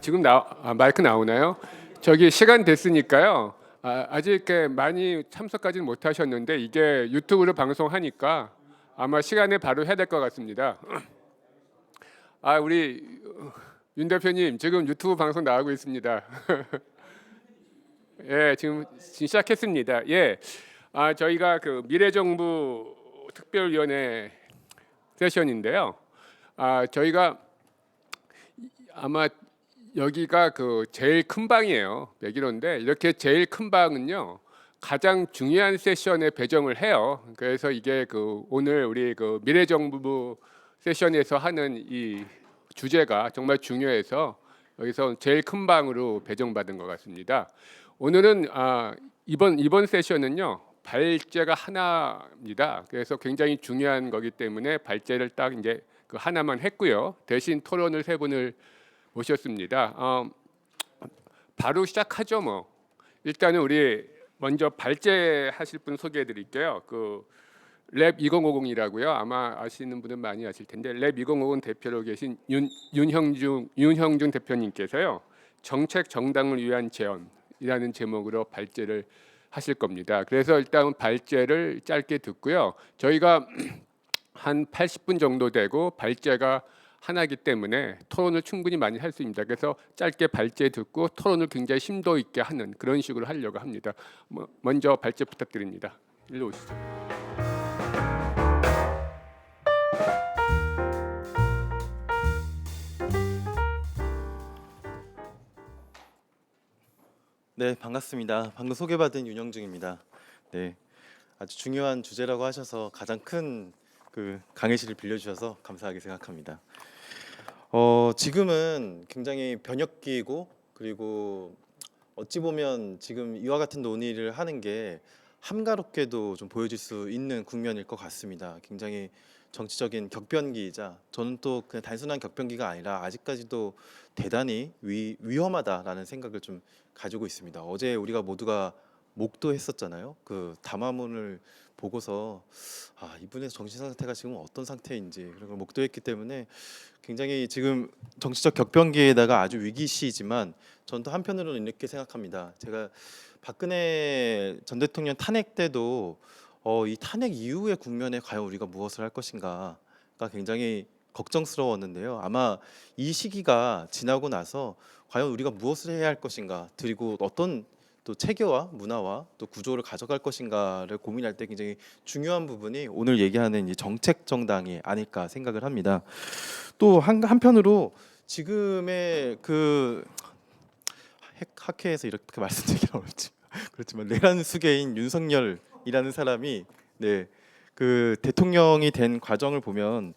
지금 마이크 나오나요? 저기 시간 됐으니까요. 아직 이렇게 많이 참석하지는 못하셨는데 이게 유튜브로 방송하니까 아마 시간에 바로 해야 될 것 같습니다. 우리 윤 대표님 지금 유튜브 방송 나가고 있습니다. 예, 지금 시작했습니다. 예, 저희가 그 미래정부 특별위원회 세션인데요. 저희가 아마 여기가 그 제일 큰 방이에요. 101호인데 이렇게 제일 큰 방은요 가장 중요한 세션에 배정을 해요. 그래서 이게 그 오늘 우리 그 미래정부 세션에서 하는 이 주제가 정말 중요해서 여기서 제일 큰 방으로 배정받은 것 같습니다. 오늘은 이번 세션은요 발제가 하나입니다. 그래서 굉장히 중요한 거기 때문에 발제를 딱 이제 그 하나만 했고요. 대신 토론을 세 분을 모셨습니다. 바로 시작하죠 뭐. 일단은 우리 먼저 발제하실 분 소개해드릴게요. 그 랩 2050이라고요. 아마 아시는 분은 많이 아실 텐데 랩 2050 대표로 계신 윤형중 대표님께서요. 정책 정당을 위한 제언이라는 제목으로 발제를 하실 겁니다. 그래서 일단 발제를 짧게 듣고요. 저희가 한 80분 정도 되고 발제가 하나이기 때문에 토론을 충분히 많이 할 수 있습니다. 그래서 짧게 발제 듣고 토론을 굉장히 심도 있게 하는 그런 식으로 하려고 합니다. 먼저 발제 부탁드립니다. 일로 오시죠. 네, 반갑습니다. 방금 소개받은 윤영중입니다. 네, 아주 중요한 주제라고 하셔서 가장 큰 그 강의실을 빌려주셔서 감사하게 생각합니다. 지금은 굉장히 변혁기이고 그리고 어찌 보면 지금 이와 같은 논의를 하는 게 함가롭게도 좀 보여질 수 있는 국면일 것 같습니다. 굉장히 정치적인 격변기이자 저는 또 그냥 단순한 격변기가 아니라 아직까지도 대단히 위험하다라는 생각을 좀 가지고 있습니다. 어제 우리가 모두가 목도했었잖아요. 그 담화문을 보고서 이분의 정신 상태가 지금 어떤 상태인지 그런 걸 목도했기 때문에 굉장히 지금 정치적 격변기에다가 아주 위기시이지만 저는 또 한편으로는 이렇게 생각합니다. 제가 박근혜 전 대통령 탄핵 때도 이 탄핵 이후의 국면에 과연 우리가 무엇을 할 것인가가 굉장히 걱정스러웠는데요. 아마 이 시기가 지나고 나서 과연 우리가 무엇을 해야 할 것인가, 그리고 어떤 또 체계와 문화와 또 구조를 가져갈 것인가를 고민할 때 굉장히 중요한 부분이 오늘 얘기하는 이 정책 정당이 아닐까 생각을 합니다. 또 한편으로 지금의 그 학회에서 이렇게 말씀드리기 어렵지 그렇지만 내란 수계인 윤석열이라는 사람이 그 대통령이 된 과정을 보면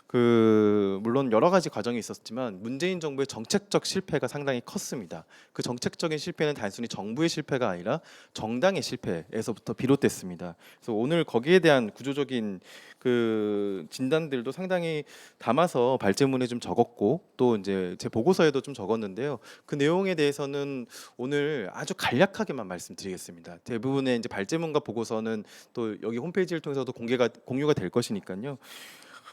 그 물론 여러 가지 과정이 있었지만 문재인 정부의 정책적 실패가 상당히 컸습니다. 그 정책적인 실패는 단순히 정부의 실패가 아니라 정당의 실패에서부터 비롯됐습니다. 그래서 오늘 거기에 대한 구조적인 그 진단들도 상당히 담아서 발제문에 좀 적었고 또 이제 제 보고서에도 좀 적었는데요. 그 내용에 대해서는 오늘 아주 간략하게만 말씀드리겠습니다. 대부분의 이제 발제문과 보고서는 또 여기 홈페이지를 통해서도 공유가 될 것이니까요.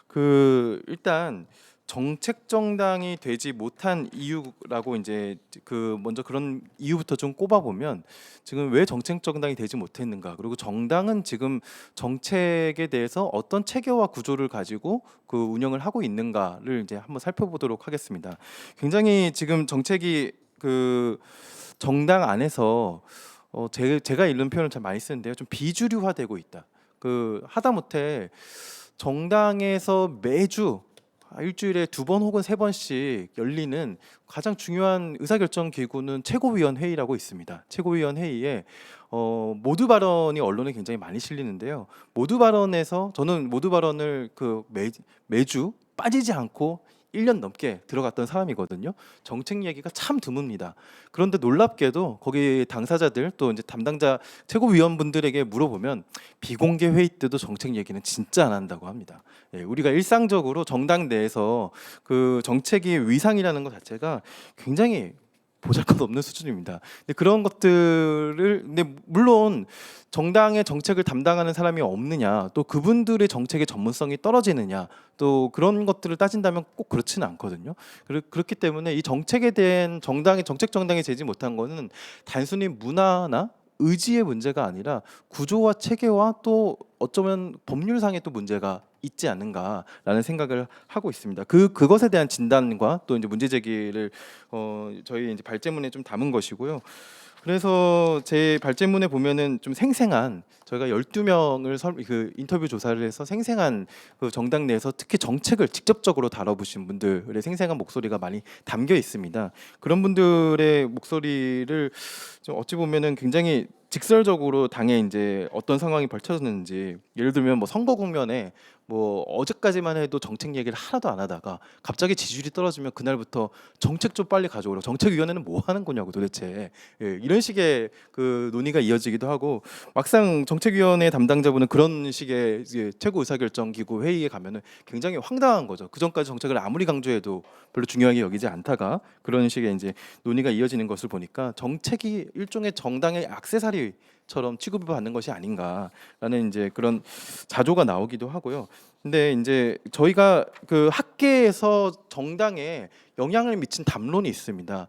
그 일단 정책 정당이 되지 못한 이유라고 이제 그 먼저 그런 이유부터 좀 꼽아 보면 지금 왜 정책 정당이 되지 못했는가, 그리고 정당은 지금 정책에 대해서 어떤 체계와 구조를 가지고 그 운영을 하고 있는가를 이제 한번 살펴보도록 하겠습니다. 굉장히 지금 정책이 그 정당 안에서 제가 이런 표현을 잘 많이 쓰는데요, 좀 비주류화되고 있다. 그 하다못해 정당에서 매주 일주일에 2번 혹은 3번씩 열리는 가장 중요한 의사결정 기구는 최고위원회의라고 있습니다. 최고위원회의에 모두 발언이 언론에 굉장히 많이 실리는데요. 모두 발언에서 저는 모두 발언을 그 매주 빠지지 않고 1년 넘게 들어갔던 사람이거든요. 정책 얘기가 참 드뭅니다. 그런데 놀랍게도 거기 당사자들 또 이제 담당자 최고위원분들에게 물어보면 비공개 회의 때도 정책 얘기는 진짜 안 한다고 합니다. 우리가 일상적으로 정당 내에서 그 정책의 위상이라는 것 자체가 굉장히 보잘것없는 수준입니다. 근데 그런 것들을 근데 물론 정당의 정책을 담당하는 사람이 없느냐, 또 그분들의 정책의 전문성이 떨어지느냐, 또 그런 것들을 따진다면 꼭 그렇지는 않거든요. 그렇기 때문에 이 정책에 대한 정당이 제지 못한 거는 단순히 문화나 의지의 문제가 아니라 구조와 체계와 또 어쩌면 법률상의 또 문제가 있지 않는가라는 생각을 하고 있습니다. 그것에 대한 진단과 또 이제 문제 제기를 저희 이제 발제문에 좀 담은 것이고요. 그래서 제 발제문에 보면은 좀 생생한 저희가 12명을 그 인터뷰 조사를 해서 생생한 그 정당 내에서 특히 정책을 직접적으로 다뤄보신 분들의 생생한 목소리가 많이 담겨 있습니다. 그런 분들의 목소리를 좀 어찌 보면은 굉장히 직설적으로 당에 이제 어떤 상황이 벌쳐졌는지, 예를 들면 뭐 선거 국면에 뭐 어제까지만 해도 정책 얘기를 하나도 안 하다가 갑자기 지지율이 떨어지면 그날부터 정책 좀 빨리 가져오라고, 정책위원회는 뭐 하는 거냐고 도대체, 이런 식의 그 논의가 이어지기도 하고, 막상 정책위원회 담당자분은 그런 식의 이제 최고 의사결정기구 회의에 가면은 굉장히 황당한 거죠. 그 전까지 정책을 아무리 강조해도 별로 중요하게 여기지 않다가 그런 식의 이제 논의가 이어지는 것을 보니까 정책이 일종의 정당의 액세서리처럼 취급을 받는 것이 아닌가라는 이제 그런 자조가 나오기도 하고요. 근데 이제 저희가 그 학계에서 정당에 영향을 미친 담론이 있습니다.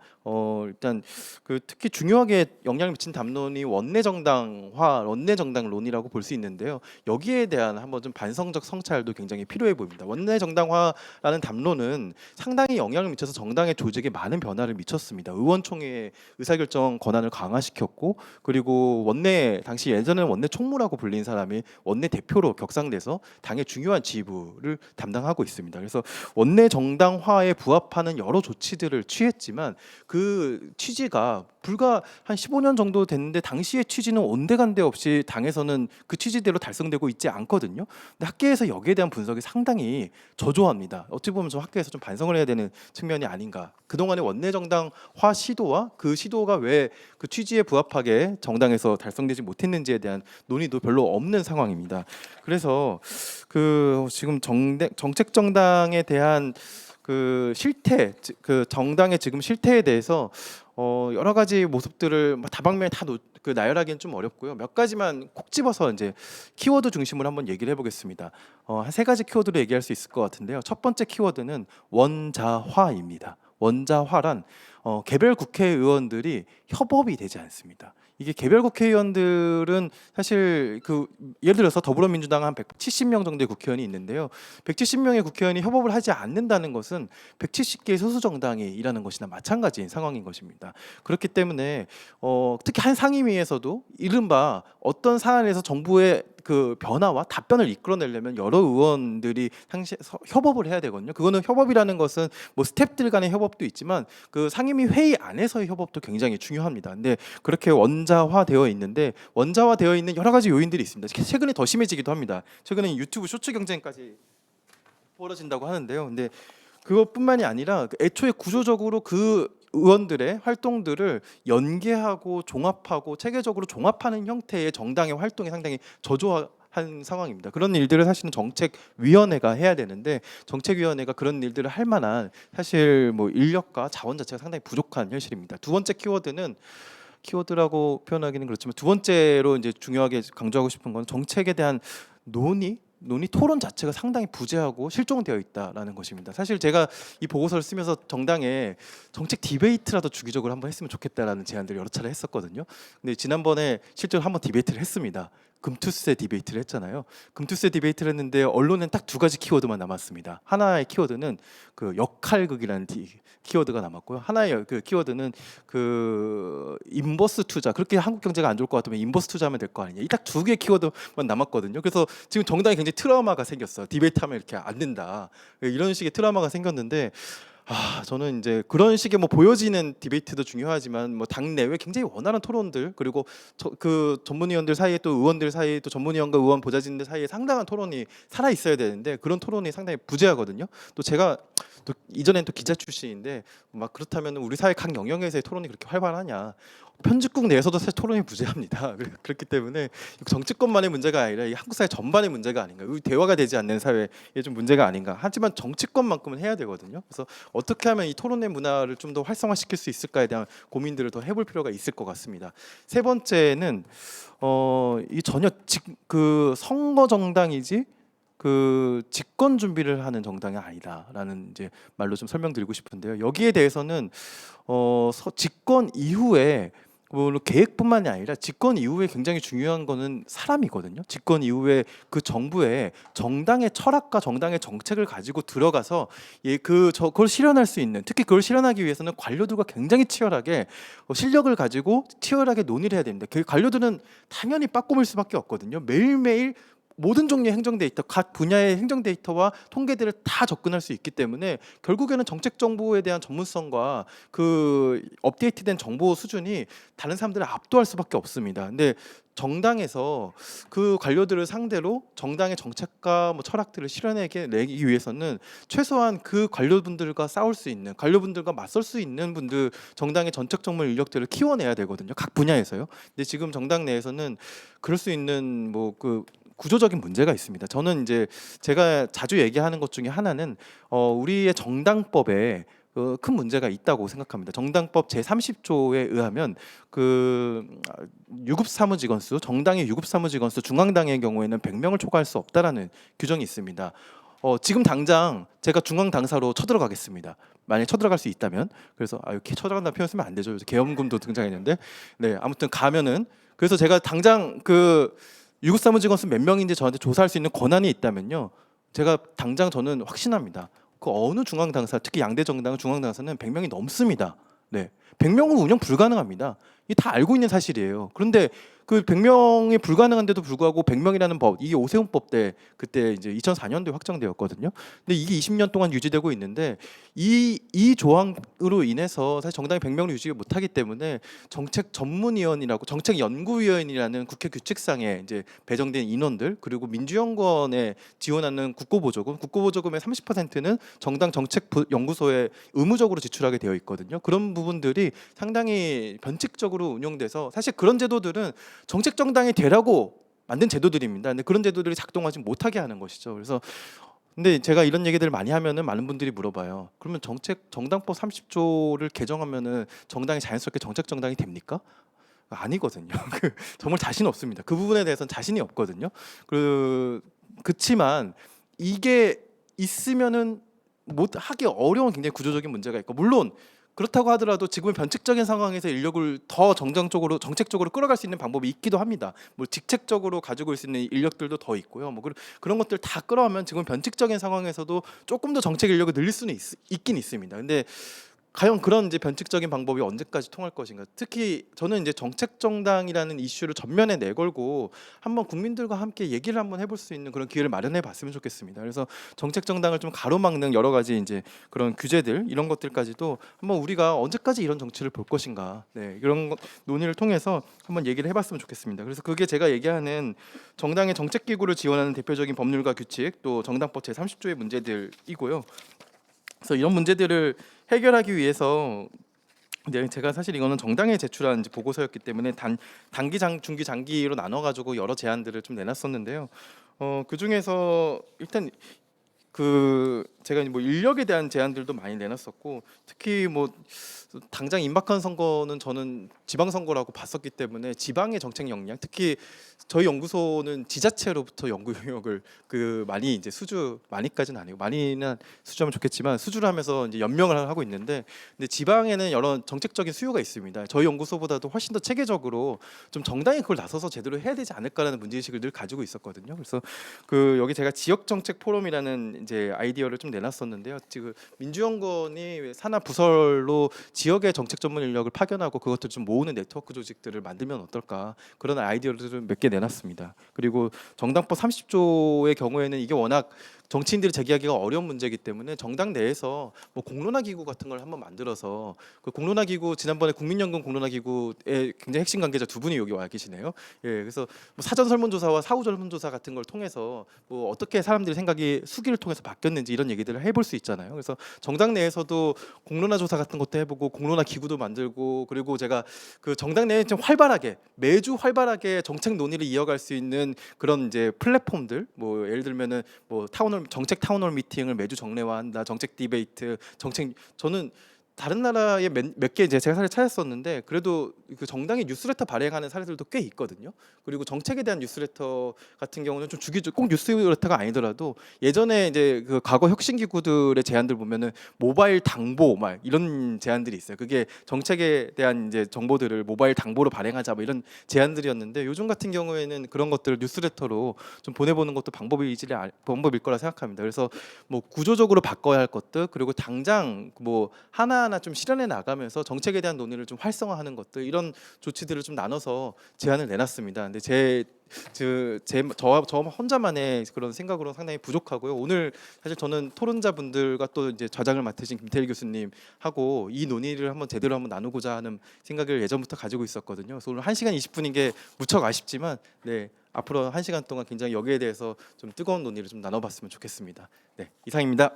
일단 그 특히 중요하게 영향을 미친 담론이 원내정당론이라고 볼 수 있는데요. 여기에 대한 한번 좀 반성적 성찰도 굉장히 필요해 보입니다. 원내정당화라는 담론은 상당히 영향을 미쳐서 정당의 조직에 많은 변화를 미쳤습니다. 의원총회의 의사결정 권한을 강화시켰고, 그리고 당시 예전에는 원내 총무라고 불린 사람이 원내 대표로 격상돼서 당의 중요한 지휘부를 담당하고 있습니다. 그래서 원내 정당화에 부합하는 여러 조치들을 취했지만 그 취지가 불과 한 15년 정도 됐는데 당시의 취지는 온데간데 없이 당에서는 그 취지대로 달성되고 있지 않거든요. 근데 학계에서 여기에 대한 분석이 상당히 저조합니다. 어찌 보면 좀 학계에서 좀 반성을 해야 되는 측면이 아닌가. 그동안의 원내 정당화 시도와 그 시도가 왜 그 취지에 부합하게 정당에서 달성되지 못했는지에 대한 논의도 별로 없는 상황입니다. 그래서 그 지금 정책 정당에 대한 그 실태, 그 정당의 지금 실태에 대해서 여러 가지 모습들을 다방면에 다 나열하기는 좀 어렵고요. 몇 가지만 콕 집어서 이제 키워드 중심으로 한번 얘기를 해보겠습니다. 한 세 가지 키워드로 얘기할 수 있을 것 같은데요. 첫 번째 키워드는 원자화입니다. 원자화란 개별 국회의원들이 협업이 되지 않습니다. 이게 개별 국회의원들은 사실 그 예를 들어서 더불어민주당 한 170명 정도의 국회의원이 있는데요. 170명의 국회의원이 협업을 하지 않는다는 것은 170개의 소수 정당이 일하는 것이나 마찬가지인 상황인 것입니다. 그렇기 때문에 특히 한 상임위에서도 이른바 어떤 사안에서 정부의 그 변화와 답변을 이끌어내려면 여러 의원들이 협업을 해야 되거든요. 그거는 협업이라는 것은 뭐 스태프들 간의 협업도 있지만 그 상임위 회의 안에서의 협업도 굉장히 중요합니다. 근데 그렇게 원자화되어 있는데, 원자화되어 있는 여러 가지 요인들이 있습니다. 최근에 더 심해지기도 합니다. 최근에 유튜브 쇼츠 경쟁까지 벌어진다고 하는데요. 근데 그것뿐만이 아니라 애초에 구조적으로 그 의원들의 활동들을 연계하고 종합하고 체계적으로 종합하는 형태의 정당의 활동이 상당히 저조한 상황입니다. 그런 일들을 사실은 정책위원회가 해야 되는데 정책위원회가 그런 일들을 할 만한 사실 뭐 인력과 자원 자체가 상당히 부족한 현실입니다. 두 번째 키워드라고 표현하기는 그렇지만 두 번째로 이제 중요하게 강조하고 싶은 건 정책에 대한 논의 토론 자체가 상당히 부재하고 실종되어 있다라는 것입니다. 사실 제가 이 보고서를 쓰면서 정당에 정책 디베이트라도 주기적으로 한번 했으면 좋겠다라는 제안들을 여러 차례 했었거든요. 근데 지난번에 실제로 한번 디베이트를 했습니다. 금투세 디베이트를 했잖아요. 금투세 디베이트를 했는데 언론엔 딱 두 가지 키워드만 남았습니다. 하나의 키워드는 그 역할극이라는 키워드가 남았고요. 하나의 그 키워드는 그 인버스 투자. 그렇게 한국 경제가 안 좋을 것 같으면 인버스 투자하면 될 거 아니냐. 이 딱 두 개의 키워드만 남았거든요. 그래서 지금 정당이 굉장히 트라우마가 생겼어요. 디베이트하면 이렇게 안 된다. 이런 식의 트라우마가 생겼는데, 저는 이제 그런 식의 뭐 보여지는 디베이트도 중요하지만 뭐 당 내외 굉장히 원활한 토론들, 그리고 그 전문위원들 사이에 또 의원들 사이에 또 전문위원과 의원 보좌진들 사이에 상당한 토론이 살아 있어야 되는데 그런 토론이 상당히 부재하거든요. 또 제가 또 이전엔 또 기자 출신인데 막 그렇다면 우리 사회 각 영역에서의 토론이 그렇게 활발하냐? 편집국 내에서도 사실 토론이 무제합니다. 그렇기 때문에 정치권만의 문제가 아니라 이 한국 사회 전반의 문제가 아닌가. 우리 대화가 되지 않는 사회에 좀 문제가 아닌가. 하지만 정치권만큼은 해야 되거든요. 그래서 어떻게 하면 이 토론의 문화를 좀 더 활성화시킬 수 있을까에 대한 고민들을 더 해볼 필요가 있을 것 같습니다. 세 번째는 이 전혀 그 선거 정당이지 그 집권 준비를 하는 정당이 아니다라는 이제 말로 좀 설명드리고 싶은데요. 여기에 대해서는 집권 이후에 물론 계획뿐만이 아니라 집권 이후에 굉장히 중요한 거는 사람이거든요. 집권 이후에 그 정부에 정당의 철학과 정당의 정책을 가지고 들어가서 그걸 실현할 수 있는, 특히 그걸 실현하기 위해서는 관료들과 굉장히 치열하게 실력을 가지고 치열하게 논의를 해야 됩니다. 그 관료들은 당연히 빠꼼을 수밖에 없거든요. 매일매일 모든 종류의 행정 데이터, 각 분야의 행정 데이터와 통계들을 다 접근할 수 있기 때문에 결국에는 정책 정보에 대한 전문성과 그 업데이트된 정보 수준이 다른 사람들을 압도할 수밖에 없습니다. 근데 정당에서 그 관료들을 상대로 정당의 정책과 뭐 철학들을 실현내기 위해서는 최소한 그 관료분들과 싸울 수 있는, 관료분들과 맞설 수 있는 분들, 정당의 전책 전문 인력들을 키워내야 되거든요. 각 분야에서요. 근데 지금 정당 내에서는 그럴 수 있는 구조적인 문제가 있습니다. 저는 이제 제가 자주 얘기하는 것 중에 하나는 우리의 정당법에 큰 문제가 있다고 생각합니다. 정당법 제30조에 의하면 그 유급 사무직원 수, 정당의 유급 사무직원 수, 중앙당의 경우에는 100명을 초과할 수 없다라는 규정이 있습니다. 지금 당장 제가 중앙 당사로 쳐들어가겠습니다. 만약 쳐들어갈 수 있다면. 그래서 이렇게 쳐들어간다는 표현 쓰면 안 되죠. 요새 계엄군도 등장했는데, 네, 아무튼 가면은, 그래서 제가 당장 그 유급 사무직원 수 몇 명인지 저한테 조사할 수 있는 권한이 있다면요, 제가 당장 저는 확신합니다. 그 어느 중앙 당사, 특히 양대 정당 중앙 당사는 100명이 넘습니다. 네, 100명은 운영 불가능합니다. 이 다 알고 있는 사실이에요. 그런데 그 100명이 불가능한데도 불구하고 100명이라는 법, 이게 오세훈법 때 그때 이제 2004년도에 확정되었거든요. 근데 이게 20년 동안 유지되고 있는데 이 조항으로 인해서 사실 정당이 100명을 유지 못하기 때문에 정책 전문위원이라고 정책 연구위원이라는 국회 규칙상에 이제 배정된 인원들, 그리고 민주연구원에 지원하는 국고보조금의 30%는 정당 정책 연구소에 의무적으로 지출하게 되어 있거든요. 그런 부분들이 상당히 변칙적으로 운영돼서 사실 그런 제도들은 정책 정당이 되라고 만든 제도들입니다. 근데 그런 제도들이 작동하지 못하게 하는 것이죠. 그래서 근데 제가 이런 얘기들을 많이 하면은 많은 분들이 물어봐요. 그러면 정당법 30조를 개정하면은 정당이 자연스럽게 정책 정당이 됩니까? 아니거든요. 정말 자신 없습니다. 그 부분에 대해서는 자신이 없거든요. 그렇지만 이게 있으면은 하기 어려운 굉장히 구조적인 문제가 있고, 물론 그렇다고 하더라도 지금은 변칙적인 상황에서 인력을 더 정책적으로 끌어갈 수 있는 방법이 있기도 합니다. 뭐 직책적으로 가지고 있을 수 있는 인력들도 더 있고요. 뭐 그런 것들 다 끌어오면 지금 변칙적인 상황에서도 조금 더 정책 인력을 늘릴 수는 있긴 있습니다. 근데 과연 그런 이제 변칙적인 방법이 언제까지 통할 것인가? 특히 저는 이제 정책 정당이라는 이슈를 전면에 내걸고 한번 국민들과 함께 얘기를 한번 해볼 수 있는 그런 기회를 마련해 봤으면 좋겠습니다. 그래서 정책 정당을 좀 가로막는 여러 가지 이제 그런 규제들, 이런 것들까지도 한번 우리가 언제까지 이런 정치를 볼 것인가, 네, 이런 논의를 통해서 한번 얘기를 해봤으면 좋겠습니다. 그래서 그게 제가 얘기하는 정당의 정책 기구를 지원하는 대표적인 법률과 규칙, 또 정당법 제30조의 문제들이고요. 그래서 이런 문제들을 해결하기 위해서 제가 사실 이거는 정당에 제출한 이제 보고서였기 때문에 단기, 중기, 장기로 나눠 가지고 여러 제안들을 좀 내놨었는데요. 그 중에서 일단 제가 뭐 인력에 대한 제안들도 많이 내놨었고, 특히 뭐 당장 임박한 선거는 저는 지방선거라고 봤었기 때문에 지방의 정책 역량, 특히 저희 연구소는 지자체로부터 연구 용역을 많이 이제 많이까지는 아니고, 많이는 수주하면 좋겠지만 수주를 하면서 이제 연명을 하고 있는데, 근데 지방에는 여러 정책적인 수요가 있습니다. 저희 연구소보다도 훨씬 더 체계적으로 좀 정당이 그걸 나서서 제대로 해야 되지 않을까라는 문제의식을 늘 가지고 있었거든요. 그래서 여기 제가 지역정책 포럼이라는 이제 아이디어를 좀 내놨었는데요. 지금 민주연구원이 산하 부설로 지역의 정책 전문 인력을 파견하고 그것들 좀 모으는 네트워크 조직들을 만들면 어떨까, 그런 아이디어를 몇 개 내놨습니다. 그리고 정당법 30조의 경우에는 이게 워낙 정치인들이 제기하기가 어려운 문제이기 때문에 정당 내에서 뭐 공론화 기구 같은 걸 한번 만들어서, 그 공론화 기구, 지난번에 국민연금 공론화 기구의 굉장히 핵심 관계자 두 분이 여기 와 계시네요. 예, 그래서 뭐 사전 설문조사와 사후 설문조사 같은 걸 통해서 뭐 어떻게 사람들의 생각이 수기를 통해서 바뀌었는지 이런 얘기들 얘기들을 해볼 수 있잖아요. 그래서 정당 내에서도 공론화 조사 같은 것도 해보고 공론화 기구도 만들고, 그리고 제가 그 정당 내에 좀 활발하게 매주 활발하게 정책 논의를 이어갈 수 있는 그런 이제 플랫폼들, 뭐 예를 들면은 뭐 타운홀, 정책 타운홀 미팅을 매주 정례화한다, 정책 디베이트, 정책, 저는 다른 나라에 몇 개 이제 제가 사례 찾았었는데 그래도 그 정당이 뉴스레터 발행하는 사례들도 꽤 있거든요. 그리고 정책에 대한 뉴스레터 같은 경우는 좀 주기적, 꼭 뉴스레터가 아니더라도 예전에 이제 그 과거 혁신 기구들의 제안들 보면은 모바일 당보 막 이런 제안들이 있어요. 그게 정책에 대한 이제 정보들을 모바일 당보로 발행하자 뭐 이런 제안들이었는데, 요즘 같은 경우에는 그런 것들을 뉴스레터로 좀 보내보는 것도 방법일 거라 생각합니다. 그래서 뭐 구조적으로 바꿔야 할 것들, 그리고 당장 뭐 하나하나 좀 실현해 나가면서 정책에 대한 논의를 좀 활성화하는 것들, 이런 조치들을 좀 나눠서 제안을 내놨습니다. 근데 저 혼자만의 그런 생각으로 상당히 부족하고요. 오늘 사실 저는 토론자분들과 또 이제 좌장을 맡으신 김태일 교수님하고 이 논의를 한번 제대로 한번 나누고자 하는 생각을 예전부터 가지고 있었거든요. 그래서 오늘 1시간 20분인 게 무척 아쉽지만, 네, 앞으로 1시간 동안 굉장히 여기에 대해서 좀 뜨거운 논의를 좀 나눠봤으면 좋겠습니다. 네, 이상입니다.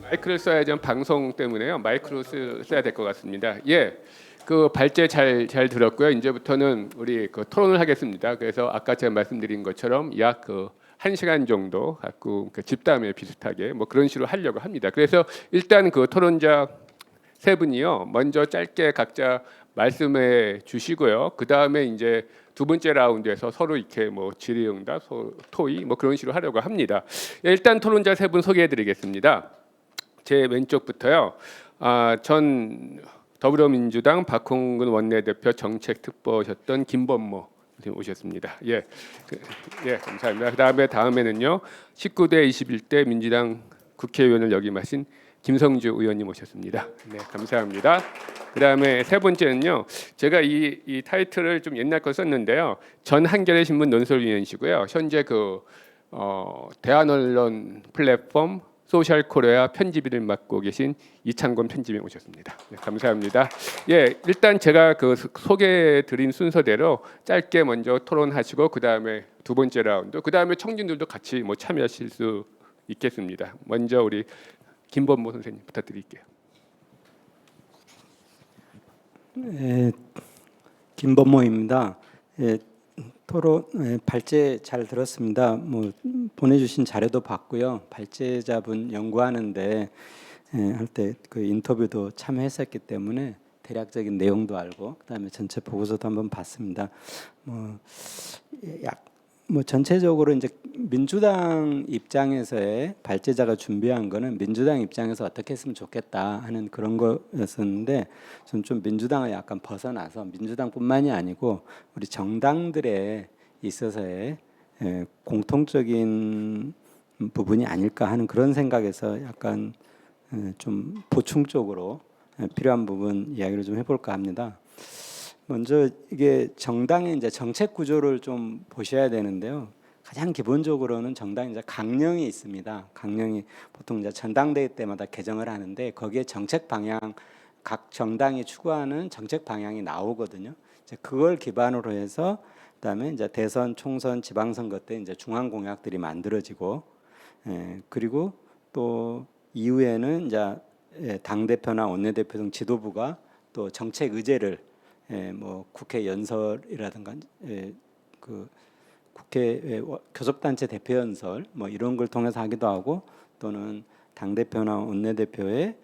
마이크를 써야지 방송 때문에요. 마이크로 써야 될 것 같습니다. 예, 그 발제 잘 들었고요. 이제부터는 우리 그 토론을 하겠습니다. 그래서 아까 제가 말씀드린 것처럼 약 그 1시간 정도 갖고 그 집담회 비슷하게 뭐 그런 식으로 하려고 합니다. 그래서 일단 그 토론자 세 분이요, 먼저 짧게 각자 말씀해 주시고요. 그 다음에 이제 두 번째 라운드에서 서로 이렇게 뭐 질의응답, 토의 뭐 그런 식으로 하려고 합니다. 일단 토론자 세 분 소개해드리겠습니다. 제 왼쪽부터요. 전 더불어민주당 박홍근 원내대표 정책특보셨던 김범모 선생님 오셨습니다. 예, 예, 감사합니다. 다음에는요, 19대 21대 민주당 국회의원을 역임하신 김성주 의원님 오셨습니다. 네, 감사합니다. 그다음에 세 번째는요, 제가 이 타이틀을 좀 옛날 거 썼는데요, 전 한겨레 신문 논설위원이시고요, 현재 그 대한언론 플랫폼 소셜코리아 편집위를 맡고 계신 이창권 편집위원 오셨습니다. 네, 감사합니다. 예, 일단 제가 그 소개드린 순서대로 짧게 먼저 토론하시고 그 다음에 두 번째 라운드, 그 다음에 청중들도 같이 뭐 참여하실 수 있겠습니다. 먼저 우리 김범모 선생님 부탁드릴게요. 예, 김범모입니다. 예, 토론 발제 잘 들었습니다. 뭐 보내주신 자료도 봤고요. 발제자분 연구하는데 할 때 그 인터뷰도 참여했었기 때문에 대략적인 내용도 알고, 그다음에 전체 보고서도 한번 봤습니다. 뭐 전체적으로 이제 민주당 입장에서의 발제자가 준비한 거는 민주당 입장에서 어떻게 했으면 좋겠다 하는 그런 거였었는데, 저는 좀 민주당을 약간 벗어나서 민주당뿐만이 아니고 우리 정당들에 있어서의 공통적인 부분이 아닐까 하는 그런 생각에서 약간 좀 보충적으로 필요한 부분 이야기를 좀 해볼까 합니다. 먼저 이게 정당의 이제 정책 구조를 좀 보셔야 되는데요. 가장 기본적으로는 정당이 이제 강령이 있습니다. 강령이 보통 이제 전당대회 때마다 개정을 하는데 거기에 정책 방향, 각 정당이 추구하는 정책 방향이 나오거든요. 이제 그걸 기반으로 해서 그다음에 이제 대선, 총선, 지방선거 때 이제 중앙 공약들이 만들어지고, 그리고 또 이후에는 이제 당 대표나 원내대표 등 지도부가 또 정책 의제를 뭐 국회 연설이라든가 그 국회 교섭단체 대표 연설 뭐 이런 걸 통해서 하기도 하고, 또는 당 대표나 원내대표의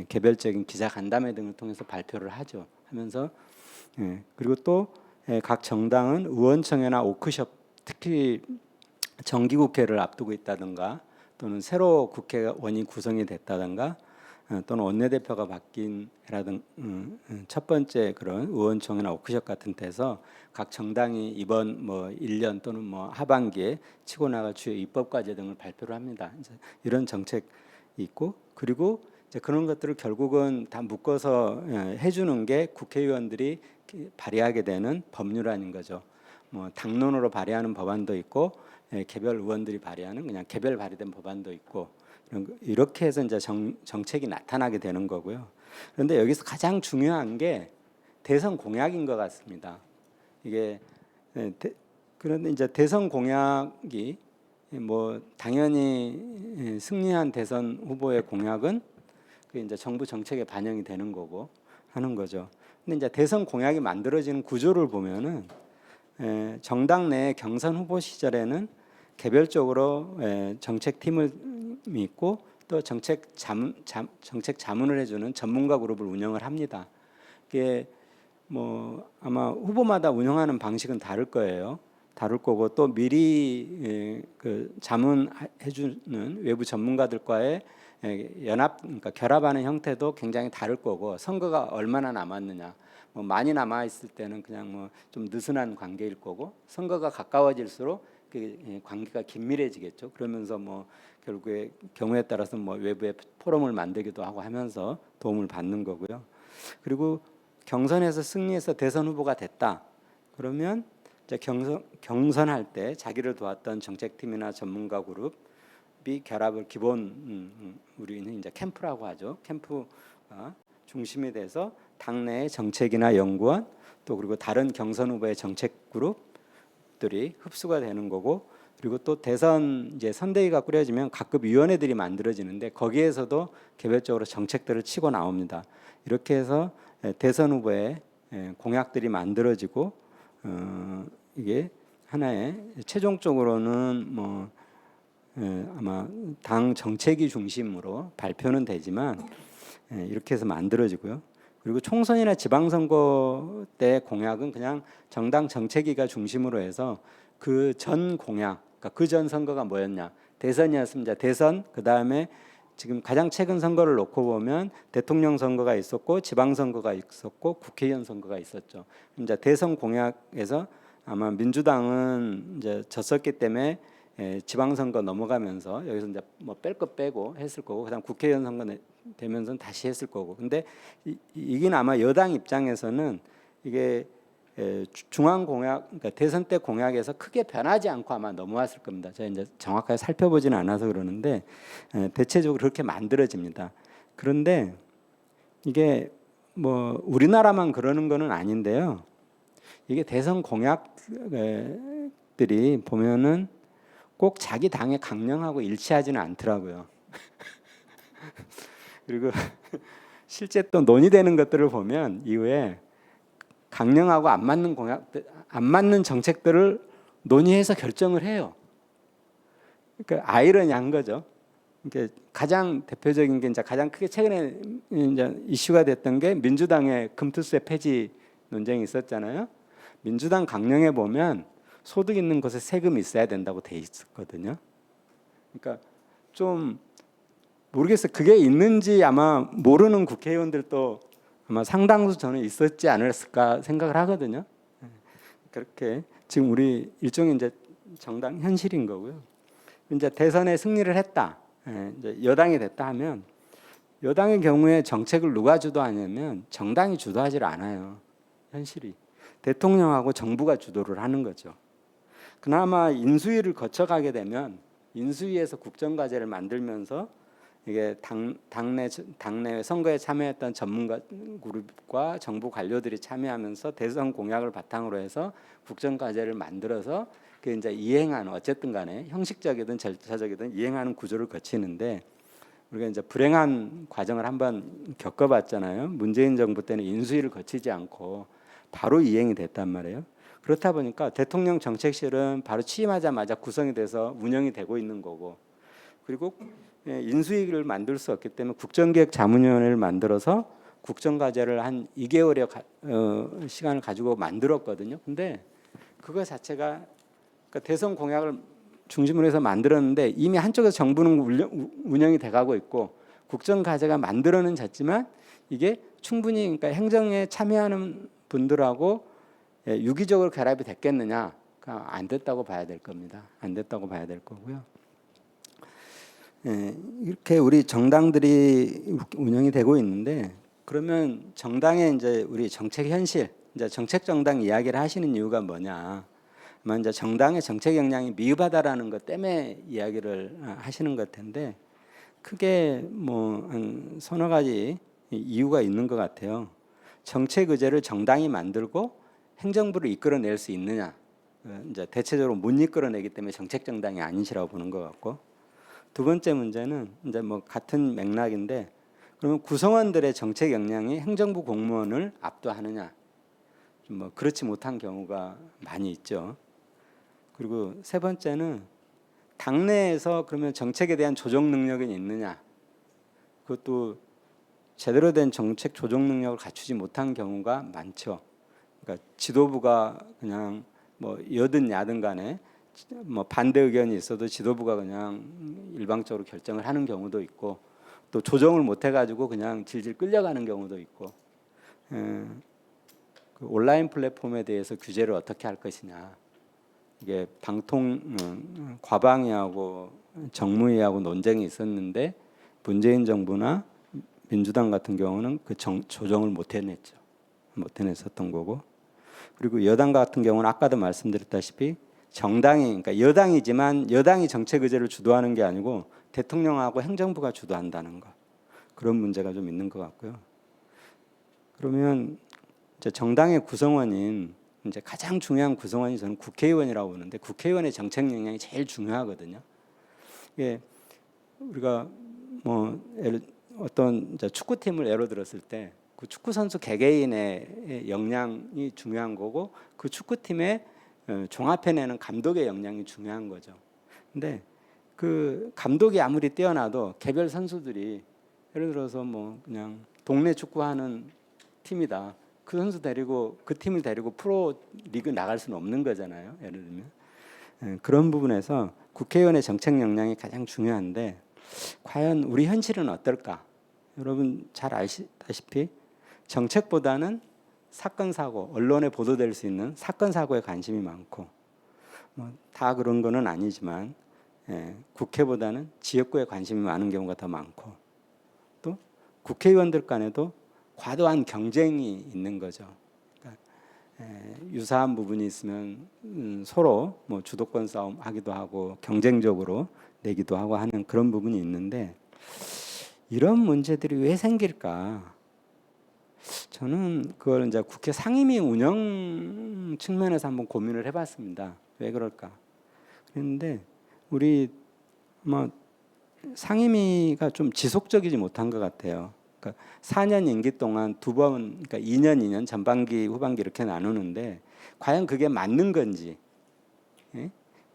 개별적인 기자 간담회 등을 통해서 발표를 하죠. 하면서 그리고 또 각 정당은 의원총회나 워크숍, 특히 정기국회를 앞두고 있다든가 또는 새로 국회의원이 구성이 됐다든가 또는 원내대표가 바뀐라든 첫 번째 그런 의원총회나 워크숍 같은 데서 각 정당이 이번 뭐 1년 또는 뭐 하반기에 치고 나갈 주요 입법 과제 등을 발표를 합니다. 이제 이런 정책이 있고 그리고 이제 그런 것들을 결국은 다 묶어서 해주는 게 국회의원들이 발의하게 되는 법률안인 거죠. 뭐 당론으로 발의하는 법안도 있고 개별 의원들이 발의하는 그냥 개별 발의된 법안도 있고 이렇게 해서 이제 정책이 나타나게 되는 거고요. 그런데 여기서 가장 중요한 게 대선 공약인 것 같습니다. 이게 그런데 이제 대선 공약이 뭐 당연히 승리한 대선 후보의 공약은 그 이제 정부 정책에 반영이 되는 거고 하는 거죠. 근데 이제 대선 공약이 만들어지는 구조를 보면은 정당 내 경선 후보 시절에는 개별적으로 정책팀을 있고 또 정책 자문을 해주는 전문가 그룹을 운영을 합니다. 이게 뭐 아마 후보마다 운영하는 방식은 다를 거예요. 다를 거고 또 미리 그 자문해주는 외부 전문가들과의 그러니까 결합하는 형태도 굉장히 다를 거고 선거가 얼마나 남았느냐. 뭐 많이 남아 있을 때는 그냥 뭐 좀 느슨한 관계일 거고 선거가 가까워질수록 그 관계가 긴밀해지겠죠. 그러면서 뭐 결국에 경우에 따라서 뭐 외부에 포럼을 만들기도 하고 하면서 도움을 받는 거고요. 그리고 경선에서 승리해서 대선 후보가 됐다. 그러면 이제 경선할 때 자기를 도왔던 정책팀이나 전문가 그룹이 결합을 기본 우리는 이제 캠프라고 하죠. 캠프가 중심이 돼서 당내의 정책이나 연구원 또 그리고 다른 경선 후보의 정책 그룹들이 흡수가 되는 거고 그리고 또 대선 이제 선대위가 꾸려지면 각급 위원회들이 만들어지는데 거기에서도 개별적으로 정책들을 치고 나옵니다. 이렇게 해서 대선 후보의 공약들이 만들어지고 이게 하나의 최종적으로는 뭐 아마 당 정책위 중심으로 발표는 되지만 이렇게 해서 만들어지고요. 그리고 총선이나 지방선거 때 공약은 그냥 정당 정책위가 중심으로 해서 그 전 공약, 그러니까 그 전 선거가 뭐였냐? 대선이었으면 이제 대선 그 다음에 지금 가장 최근 선거를 놓고 보면 대통령 선거가 있었고 지방선거가 있었고 국회의원 선거가 있었죠. 이제 대선 공약에서 아마 민주당은 이제 졌었기 때문에 지방선거 넘어가면서 여기서 이제 뭐 뺄 거 빼고 했을 거고 그다음 국회의원 선거 되면서 다시 했을 거고 근데 이긴 아마 여당 입장에서는 이게 중앙 공약 그러니까 대선 때 공약에서 크게 변하지 않고 아마 넘어왔을 겁니다. 제가 이제 정확하게 살펴보지는 않아서 그러는데 대체적으로 그렇게 만들어집니다. 그런데 이게 뭐 우리나라만 그러는 거는 아닌데요. 이게 대선 공약들이 보면은 꼭 자기 당의 강령하고 일치하지는 않더라고요. 그리고 실제 또 논의되는 것들을 보면 이후에 강령하고 안 맞는 안 맞는 정책들을 논의해서 결정을 해요. 그러니까 아이러니한 거죠. 그러니까 가장 대표적인 게 이제 가장 크게 최근에 이제 이슈가 됐던 게 민주당의 금투세 폐지 논쟁이 있었잖아요. 민주당 강령에 보면 소득 있는 곳에 세금이 있어야 된다고 돼 있었거든요. 그러니까 좀 모르겠어요. 그게 있는지 아마 모르는 국회의원들도 아마 상당수 저는 있었지 않았을까 생각을 하거든요. 그렇게 지금 우리 일종의 이제 정당 현실인 거고요. 이제 대선에 승리를 했다. 이제 여당이 됐다 하면 여당의 경우에 정책을 누가 주도하냐면 정당이 주도하지 않아요. 현실이 대통령하고 정부가 주도를 하는 거죠. 그나마 인수위를 거쳐가게 되면 인수위에서 국정과제를 만들면서 이게 당내 선거에 참여했던 전문가 그룹과 정부 관료들이 참여하면서 대선 공약을 바탕으로 해서 국정과제를 만들어서 그 이제 이행하는 어쨌든 간에 형식적이든 절차적이든 이행하는 구조를 거치는데 우리가 이제 불행한 과정을 한번 겪어봤잖아요. 문재인 정부 때는 인수위를 거치지 않고 바로 이행이 됐단 말이에요. 그렇다 보니까 대통령 정책실은 바로 취임하자마자 구성이 돼서 운영이 되고 있는 거고 그리고 인수위를 만들 수 없기 때문에 국정기획자문위원회를 만들어서 국정과제를 한 2개월의 시간을 가지고 만들었거든요. 근데 그거 자체가 그러니까 대선 공약을 중심으로 해서 만들었는데 이미 한쪽에서 정부는 운영이 돼가고 있고 국정과제가 만들어는 졌지만 이게 충분히 그러니까 행정에 참여하는 분들하고 유기적으로 결합이 됐겠느냐? 그러니까 안 됐다고 봐야 될 겁니다. 안 됐다고 봐야 될 거고요. 이렇게 우리 정당들이 운영이 되고 있는데 그러면 정당의 이제 우리 정책 현실, 이제 정책 정당 이야기를 하시는 이유가 뭐냐? 아마 이제 정당의 정책 역량이 미흡하다라는 것 때문에 이야기를 하시는 것 텐데 크게 뭐 한 서너 가지 이유가 있는 것 같아요. 정책 의제를 정당이 만들고 행정부를 이끌어낼 수 있느냐? 이제 대체적으로 못 이끌어내기 때문에 정책 정당이 아니시라고 보는 것 같고, 두 번째 문제는 이제 뭐 같은 맥락인데 그러면 구성원들의 정책 역량이 행정부 공무원을 압도하느냐? 좀 뭐 그렇지 못한 경우가 많이 있죠. 그리고 세 번째는 당내에서 그러면 정책에 대한 조정 능력이 있느냐? 그것도 제대로 된 정책 조정 능력을 갖추지 못한 경우가 많죠. 그러니까 지도부가 그냥 뭐 여든 야든 간에 뭐 반대 의견이 있어도 지도부가 그냥 일방적으로 결정을 하는 경우도 있고 또 조정을 못 해가지고 그냥 질질 끌려가는 경우도 있고 그 온라인 플랫폼에 대해서 규제를 어떻게 할 것이냐 이게 과방위하고 정무위하고 논쟁이 있었는데 문재인 정부나 민주당 같은 경우는 그 조정을 못 해냈었던 거고 그리고 여당 같은 경우는 아까도 말씀드렸다시피 정당이 그러니까 여당이지만 여당이 정책 의제를 주도하는 게 아니고 대통령하고 행정부가 주도한다는 거 그런 문제가 좀 있는 것 같고요. 그러면 이제 정당의 구성원인 이제 가장 중요한 구성원이 저는 국회의원이라고 보는데 국회의원의 정책 역량이 제일 중요하거든요. 이게 우리가 뭐 어떤 이제 축구팀을 예로 들었을 때 그 축구 선수 개개인의 역량이 중요한 거고 그 축구팀의 종합해내는 감독의 역량이 중요한 거죠. 근데 그 감독이 아무리 뛰어나도 개별 선수들이 예를 들어서 뭐 그냥 동네 축구하는 팀이다. 그 선수 데리고 그 팀을 데리고 프로 리그 나갈 수는 없는 거잖아요. 예를 들면 그런 부분에서 국회의원의 정책 역량이 가장 중요한데 과연 우리 현실은 어떨까? 여러분 잘 아시다시피 정책보다는 사건 사고 언론에 보도될 수 있는 사건 사고에 관심이 많고 뭐 다 그런 거는 아니지만 국회보다는 지역구에 관심이 많은 경우가 더 많고 또 국회의원들 간에도 과도한 경쟁이 있는 거죠. 그러니까 유사한 부분이 있으면 서로 뭐 주도권 싸움 하기도 하고 경쟁적으로 내기도 하고 하는 그런 부분이 있는데 이런 문제들이 왜 생길까? 저는 그걸 이제 국회 상임위 운영 측면에서 한번 고민을 해봤습니다. 왜 그럴까? 그런데 우리 뭐 상임위가 좀 지속적이지 못한 것 같아요. 그러니까 4년 임기 동안 두 번, 그러니까 2년 전반기, 후반기 이렇게 나누는데 과연 그게 맞는 건지, 예?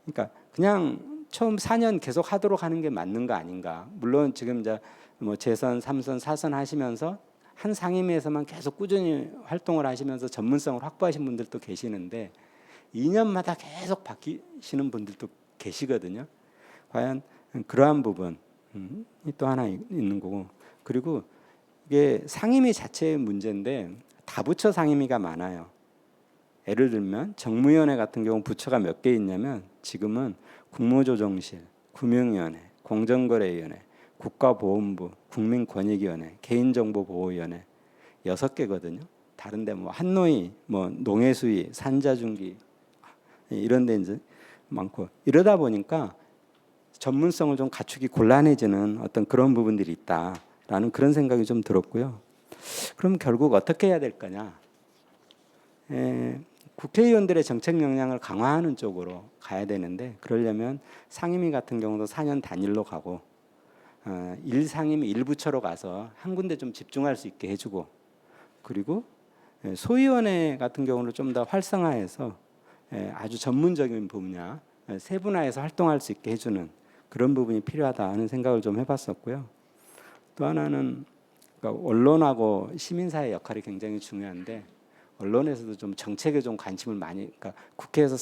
그러니까 그냥 처음 4년 계속 하도록 하는 게 맞는 거 아닌가? 물론 지금 이제 뭐 재선, 3선, 4선 하시면서 한 상임위에서만 계속 꾸준히 활동을 하시면서 전문성을 확보하신 분들도 계시는데 2년마다 계속 바뀌시는 분들도 계시거든요. 과연 그러한 부분이 또 하나 있는 거고 그리고 이게 상임위 자체의 문제인데 다부처 상임위가 많아요. 예를 들면 정무위원회 같은 경우 부처가 몇 개 있냐면 지금은 국무조정실, 금융위원회, 공정거래위원회, 국가보훈부, 국민권익위원회, 개인정보보호위원회 6개거든요. 다른데 뭐 한노위, 뭐 농해수위, 산자중기 이런 데 이제 많고 이러다 보니까 전문성을 좀 갖추기 곤란해지는 어떤 그런 부분들이 있다라는 그런 생각이 좀 들었고요. 그럼 결국 어떻게 해야 될 거냐? 국회의원들의 정책 역량을 강화하는 쪽으로 가야 되는데 그러려면 상임위 같은 경우도 4년 단일로 가고 1상임위 1부처로 가서 한 군데 좀 집중할 수 있게 해주고 그리고 소위원회 같은 경우는 좀 더 활성화해서 아주 전문적인 분야 세분화해서 활동할 수 있게 해주는 그런 부분이 필요하다 하는 생각을 좀 해봤었고요. 또 하나는 그러니까 언론하고 시민사회 역할이 굉장히 중요한데 언론에서도 좀 정책에 좀 관심을 많이 그러니까 국회에서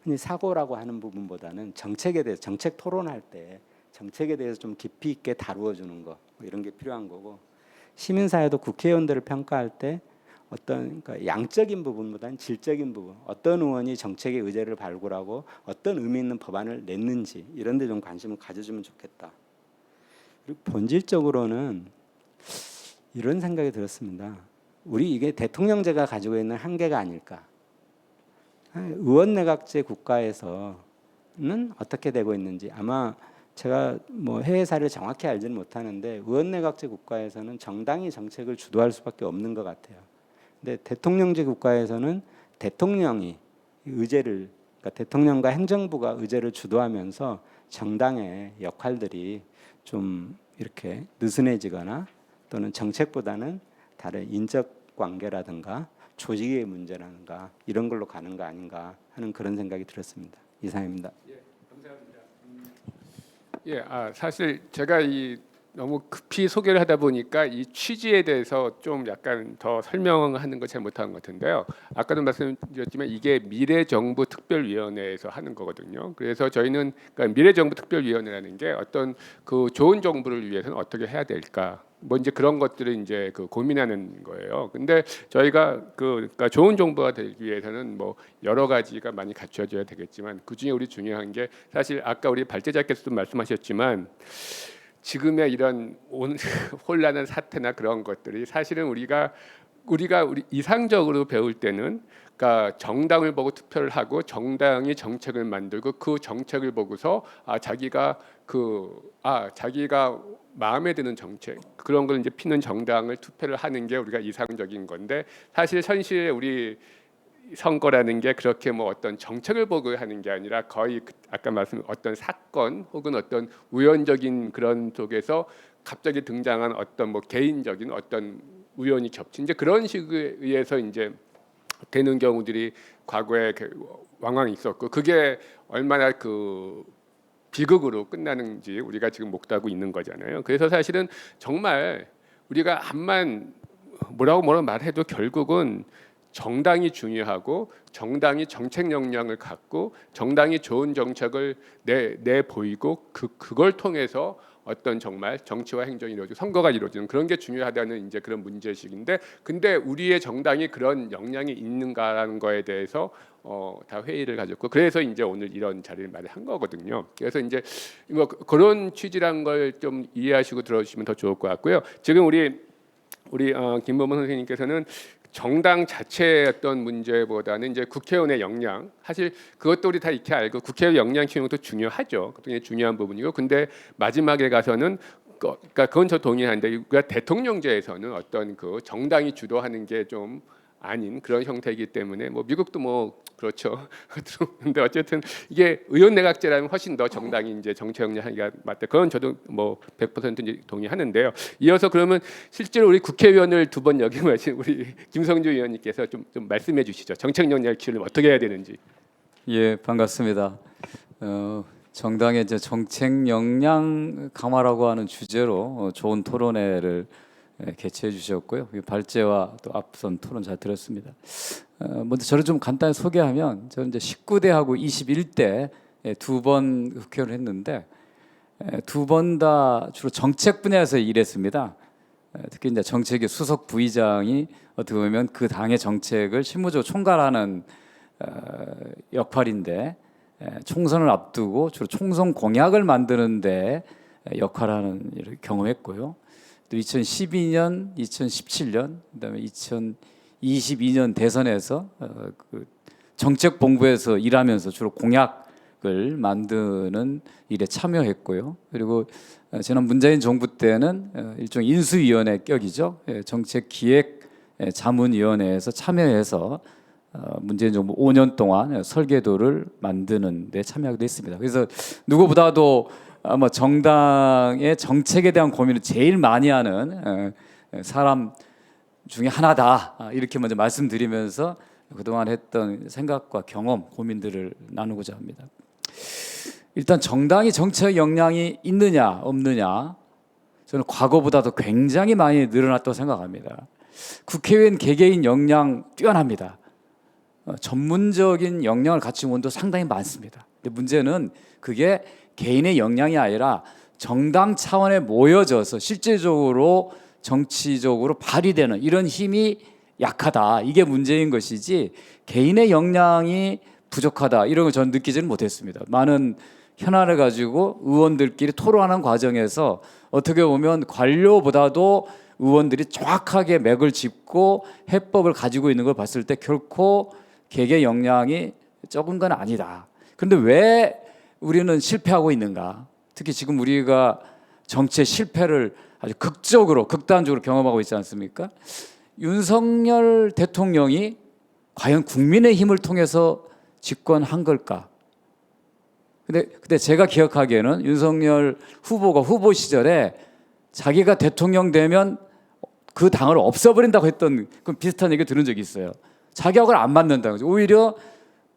흔히 사고라고 하는 부분보다는 정책에 대해서 정책 토론할 때 정책에 대해서 좀 깊이 있게 다루어 주는 거 뭐 이런 게 필요한 거고 시민사회도 국회의원들을 평가할 때 어떤 그러니까 양적인 부분보다는 질적인 부분 어떤 의원이 정책의 의제를 발굴하고 어떤 의미 있는 법안을 냈는지 이런 데 좀 관심을 가져주면 좋겠다. 그리고 본질적으로는 이런 생각이 들었습니다. 우리 이게 대통령제가 가지고 있는 한계가 아닐까. 의원 내각제 국가에서는 어떻게 되고 있는지 아마 제가 뭐 해외 사례를 정확히 알지는 못하는데 의원 내각제 국가에서는 정당이 정책을 주도할 수밖에 없는 것 같아요. 근데 대통령제 국가에서는 대통령이 의제를 그러니까 대통령과 행정부가 의제를 주도하면서 정당의 역할들이 좀 이렇게 느슨해지거나 또는 정책보다는 다른 인적 관계라든가 조직의 문제라든가 이런 걸로 가는 거 아닌가 하는 그런 생각이 들었습니다. 이상입니다. 예, 감사합니다. 사실 제가 너무 급히 소개를 하다 보니까 이 취지에 대해서 좀 약간 더 설명하는 거 잘 못한 것 같은데요. 아까도 말씀드렸지만 이게 미래정부특별위원회에서 하는 거거든요. 그래서 저희는 그러니까 미래정부특별위원회라는 게 어떤 그 좋은 정부를 위해서는 어떻게 해야 될까? 뭐 이제 그런 것들을 이제 그 고민하는 거예요. 근데 저희가 그러니까 좋은 정부가 되기 위해서는 뭐 여러 가지가 많이 갖춰져야 되겠지만 그 중에 우리 중요한 게 사실 아까 우리 발제자께서도 말씀하셨지만 지금의 이런 혼란한 사태나 그런 것들이 사실은 우리가 이상적으로 배울 때는 그러니까 정당을 보고 투표를 하고 정당이 정책을 만들고 그 정책을 보고서 자기가 마음에 드는 정책 그런 걸 이제 피는 정당을 투표를 하는 게 우리가 이상적인 건데 사실 현실에 우리 선거라는 게 그렇게 뭐 어떤 정책을 보고 하는 게 아니라 거의 아까 말씀 어떤 사건 혹은 어떤 우연적인 그런 속에서 갑자기 등장한 어떤 뭐 개인적인 어떤 우연이 겹친 이제 그런 식에 의해서 이제 되는 경우들이 과거에 왕왕 있었고 그게 얼마나 그 비극으로 끝나는지 우리가 지금 목도하고 있는 거잖아요. 그래서 사실은 정말 우리가 암만 뭐라고 말해도 결국은 정당이 중요하고 정당이 정책 역량을 갖고 정당이 좋은 정책을 내 보이고 그걸 통해서 어떤 정말 정치와 행정이 이루어지고 선거가 이루어지는 그런 게 중요하다는 이제 그런 문제식인데 근데 우리의 정당이 그런 역량이 있는가라는 거에 대해서 다 회의를 가졌고 그래서 이제 오늘 이런 자리를 마련한 거거든요. 그래서 이제 뭐 그런 취지란 걸 좀 이해하시고 들어주시면 더 좋을 것 같고요. 지금 우리 김범원 선생님께서는 정당 자체의 어떤 문제보다는 이제 국회의원의 역량 사실 그것도 우리 다 익히 알고 국회의원 역량 키우는 것도 중요하죠. 굉장히 중요한 부분이고 근데 마지막에 가서는 그러니까 그건 저 동의하는데 우리가 대통령제에서는 어떤 그 정당이 주도하는 게 좀 아닌 그런 형태이기 때문에 뭐 미국도 뭐 그렇죠. 그런데 어쨌든 이게 의원 내각제라면 훨씬 더 정당이 이제 정치 역량하기가 맞다. 그건 저도 뭐 100% 이제 동의하는데요. 이어서 그러면 실제로 우리 국회의원을 두 번 역임하신 우리 김성주 의원님께서 좀 말씀해 주시죠. 정책 역량을 키우려면 어떻게 해야 되는지. 예, 반갑습니다. 정당의 이제 정책 역량 강화라고 하는 주제로 좋은 토론회를 개최해 주셨고요. 발제와 또 앞선 토론 잘 들었습니다. 먼저 저를 좀 간단히 소개하면 저는 이제 19대하고 21대 두 번 국회의원을 했는데 두 번 다 주로 정책 분야에서 일했습니다. 특히 이제 정책의 수석 부의장이 어떻게 보면 그 당의 정책을 실무적으로 총괄하는 역할인데 총선을 앞두고 주로 총선 공약을 만드는데 역할하는 일을 경험했고요. 또 2012년, 2017년, 그다음에 2022년 대선에서 그 정책 본부에서 일하면서 주로 공약을 만드는 일에 참여했고요. 그리고 지난 문재인 정부 때는 일종의 인수위원회 격이죠. 정책기획자문위원회에서 참여해서 문재인 정부 5년 동안 설계도를 만드는 데 참여하기도 했습니다. 그래서 누구보다도 아마 정당의 정책에 대한 고민을 제일 많이 하는 사람 중에 하나다. 이렇게 먼저 말씀드리면서 그동안 했던 생각과 경험, 고민들을 나누고자 합니다. 일단 정당이 정책 역량이 있느냐 없느냐 저는 과거보다도 굉장히 많이 늘어났다고 생각합니다. 국회의원 개개인 역량 뛰어납니다. 전문적인 역량을 갖춘 분도 상당히 많습니다. 근데 문제는 그게 개인의 역량이 아니라 정당 차원에 모여져서 실제적으로 정치적으로 발휘되는 이런 힘이 약하다. 이게 문제인 것이지 개인의 역량이 부족하다. 이런 걸 저는 느끼지는 못했습니다. 많은 현안을 가지고 의원들끼리 토론하는 과정에서 어떻게 보면 관료보다도 의원들이 정확하게 맥을 짚고 해법을 가지고 있는 걸 봤을 때 결코 개개의 역량이 적은 건 아니다. 그런데 왜 우리는 실패하고 있는가? 특히 지금 우리가 정치의 실패를 아주 극단적으로 경험하고 있지 않습니까? 윤석열 대통령이 과연 국민의 힘을 통해서 집권한 걸까? 근데 제가 기억하기에는 윤석열 후보가 후보 시절에 자기가 대통령 되면 그 당을 없애버린다고 했던 그 비슷한 얘기 들은 적이 있어요. 자격을 안 맞는다고. 오히려